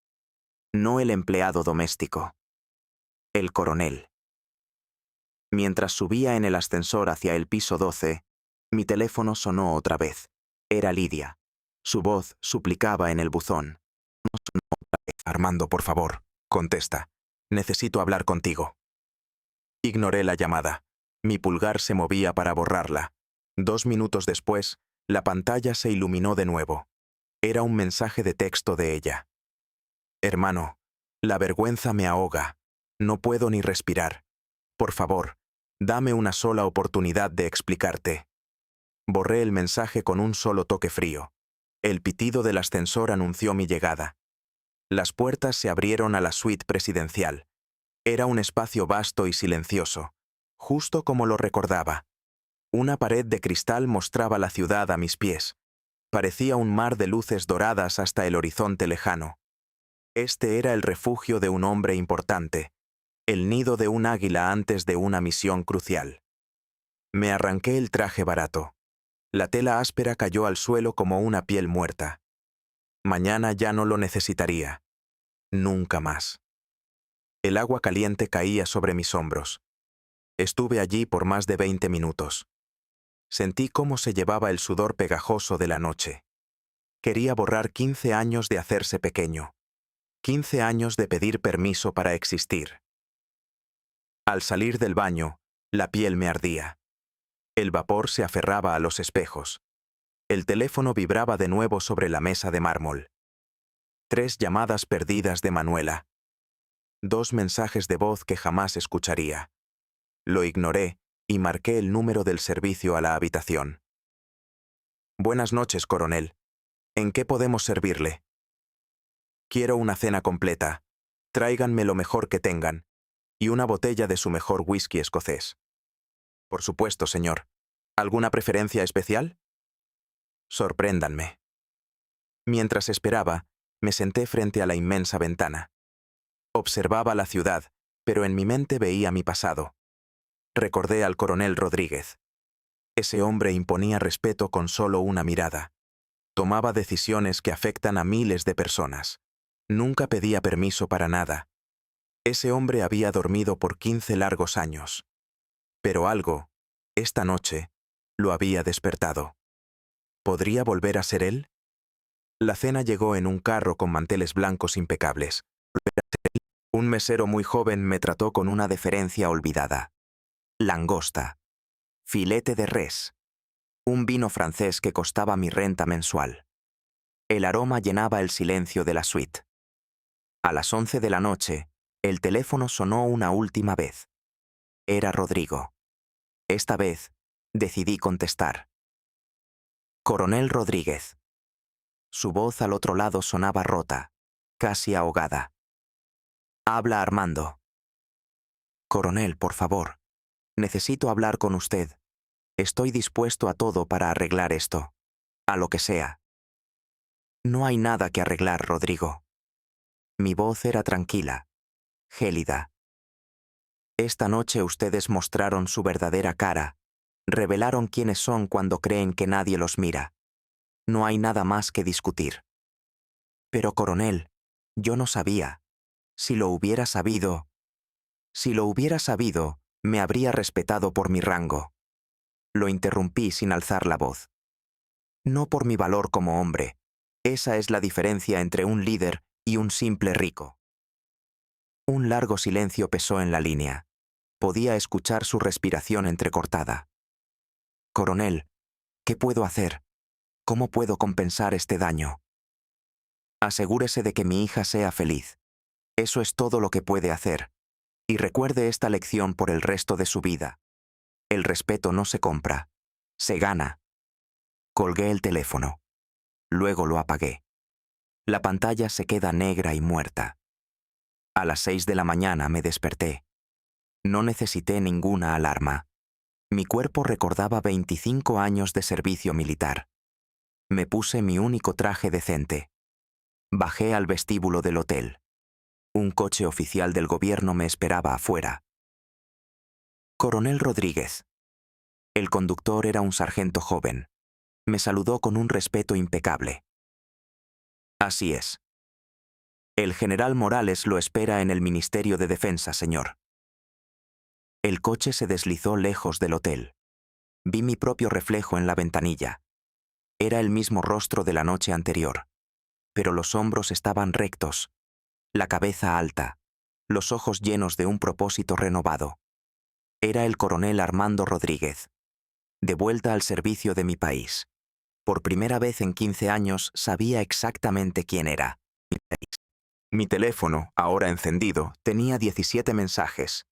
No el empleado doméstico. El coronel. Mientras subía en el ascensor hacia el piso 12, mi teléfono sonó otra vez. Era Lidia. Su voz suplicaba en el buzón. Armando, por favor, contesta. Necesito hablar contigo. Ignoré la llamada. Mi pulgar se movía para borrarla. 2 minutos después, la pantalla se iluminó de nuevo. Era un mensaje de texto de ella. Hermano, la vergüenza me ahoga. No puedo ni respirar. Por favor, dame una sola oportunidad de explicarte. Borré el mensaje con un solo toque frío. El pitido del ascensor anunció mi llegada. Las puertas se abrieron a la suite presidencial. Era un espacio vasto y silencioso, justo como lo recordaba. Una pared de cristal mostraba la ciudad a mis pies. Parecía un mar de luces doradas hasta el horizonte lejano. Este era el refugio de un hombre importante, el nido de un águila antes de una misión crucial. Me arranqué el traje barato. La tela áspera cayó al suelo como una piel muerta. Mañana ya no lo necesitaría. Nunca más. El agua caliente caía sobre mis hombros. Estuve allí por más de 20 minutos. Sentí cómo se llevaba el sudor pegajoso de la noche. Quería borrar 15 años de hacerse pequeño. 15 años de pedir permiso para existir. Al salir del baño, la piel me ardía. El vapor se aferraba a los espejos. El teléfono vibraba de nuevo sobre la mesa de mármol. 3 llamadas perdidas de Manuela. 2 mensajes de voz que jamás escucharía. Lo ignoré y marqué el número del servicio a la habitación. Buenas noches, coronel. ¿En qué podemos servirle? Quiero una cena completa. Tráiganme lo mejor que tengan y una botella de su mejor whisky escocés. Por supuesto, señor. ¿Alguna preferencia especial? Sorpréndanme. Mientras esperaba, me senté frente a la inmensa ventana. Observaba la ciudad, pero en mi mente veía mi pasado. Recordé al coronel Rodríguez. Ese hombre imponía respeto con solo una mirada. Tomaba decisiones que afectan a miles de personas. Nunca pedía permiso para nada. Ese hombre había dormido por 15 largos años. Pero algo, esta noche, lo había despertado. ¿Podría volver a ser él? La cena llegó en un carro con manteles blancos impecables. Un mesero muy joven me trató con una deferencia olvidada. Langosta. Filete de res. Un vino francés que costaba mi renta mensual. El aroma llenaba el silencio de la suite. A las 11 de la noche, el teléfono sonó una última vez. Era Rodrigo. Esta vez, decidí contestar. Coronel Rodríguez. Su voz al otro lado sonaba rota, casi ahogada. Habla Armando. Coronel, por favor. Necesito hablar con usted. Estoy dispuesto a todo para arreglar esto. A lo que sea. No hay nada que arreglar, Rodrigo. Mi voz era tranquila, gélida. Esta noche ustedes mostraron su verdadera cara, revelaron quiénes son cuando creen que nadie los mira. No hay nada más que discutir. Pero, coronel, yo no sabía. Si lo hubiera sabido, me habría respetado por mi rango. Lo interrumpí sin alzar la voz. No por mi valor como hombre. Esa es la diferencia entre un líder y un simple rico. Un largo silencio pesó en la línea. Podía escuchar su respiración entrecortada. Coronel, ¿qué puedo hacer? ¿Cómo puedo compensar este daño? Asegúrese de que mi hija sea feliz. Eso es todo lo que puede hacer. Y recuerde esta lección por el resto de su vida. El respeto no se compra, se gana. Colgué el teléfono. Luego lo apagué. La pantalla se queda negra y muerta. A las 6 de la mañana me desperté. No necesité ninguna alarma. Mi cuerpo recordaba 25 años de servicio militar. Me puse mi único traje decente. Bajé al vestíbulo del hotel. Un coche oficial del gobierno me esperaba afuera. Coronel Rodríguez. El conductor era un sargento joven. Me saludó con un respeto impecable. Así es. El general Morales lo espera en el Ministerio de Defensa, señor. El coche se deslizó lejos del hotel. Vi mi propio reflejo en la ventanilla. Era el mismo rostro de la noche anterior, pero los hombros estaban rectos, la cabeza alta, los ojos llenos de un propósito renovado. Era el coronel Armando Rodríguez, de vuelta al servicio de mi país. Por primera vez en 15 años sabía exactamente quién era. Mi teléfono, ahora encendido, tenía 17 mensajes.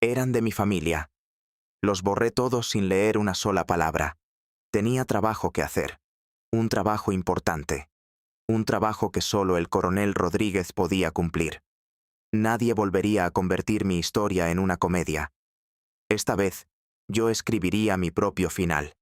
Eran de mi familia. Los borré todos sin leer una sola palabra. Tenía trabajo que hacer. Un trabajo importante. Un trabajo que solo el coronel Rodríguez podía cumplir. Nadie volvería a convertir mi historia en una comedia. Esta vez, yo escribiría mi propio final.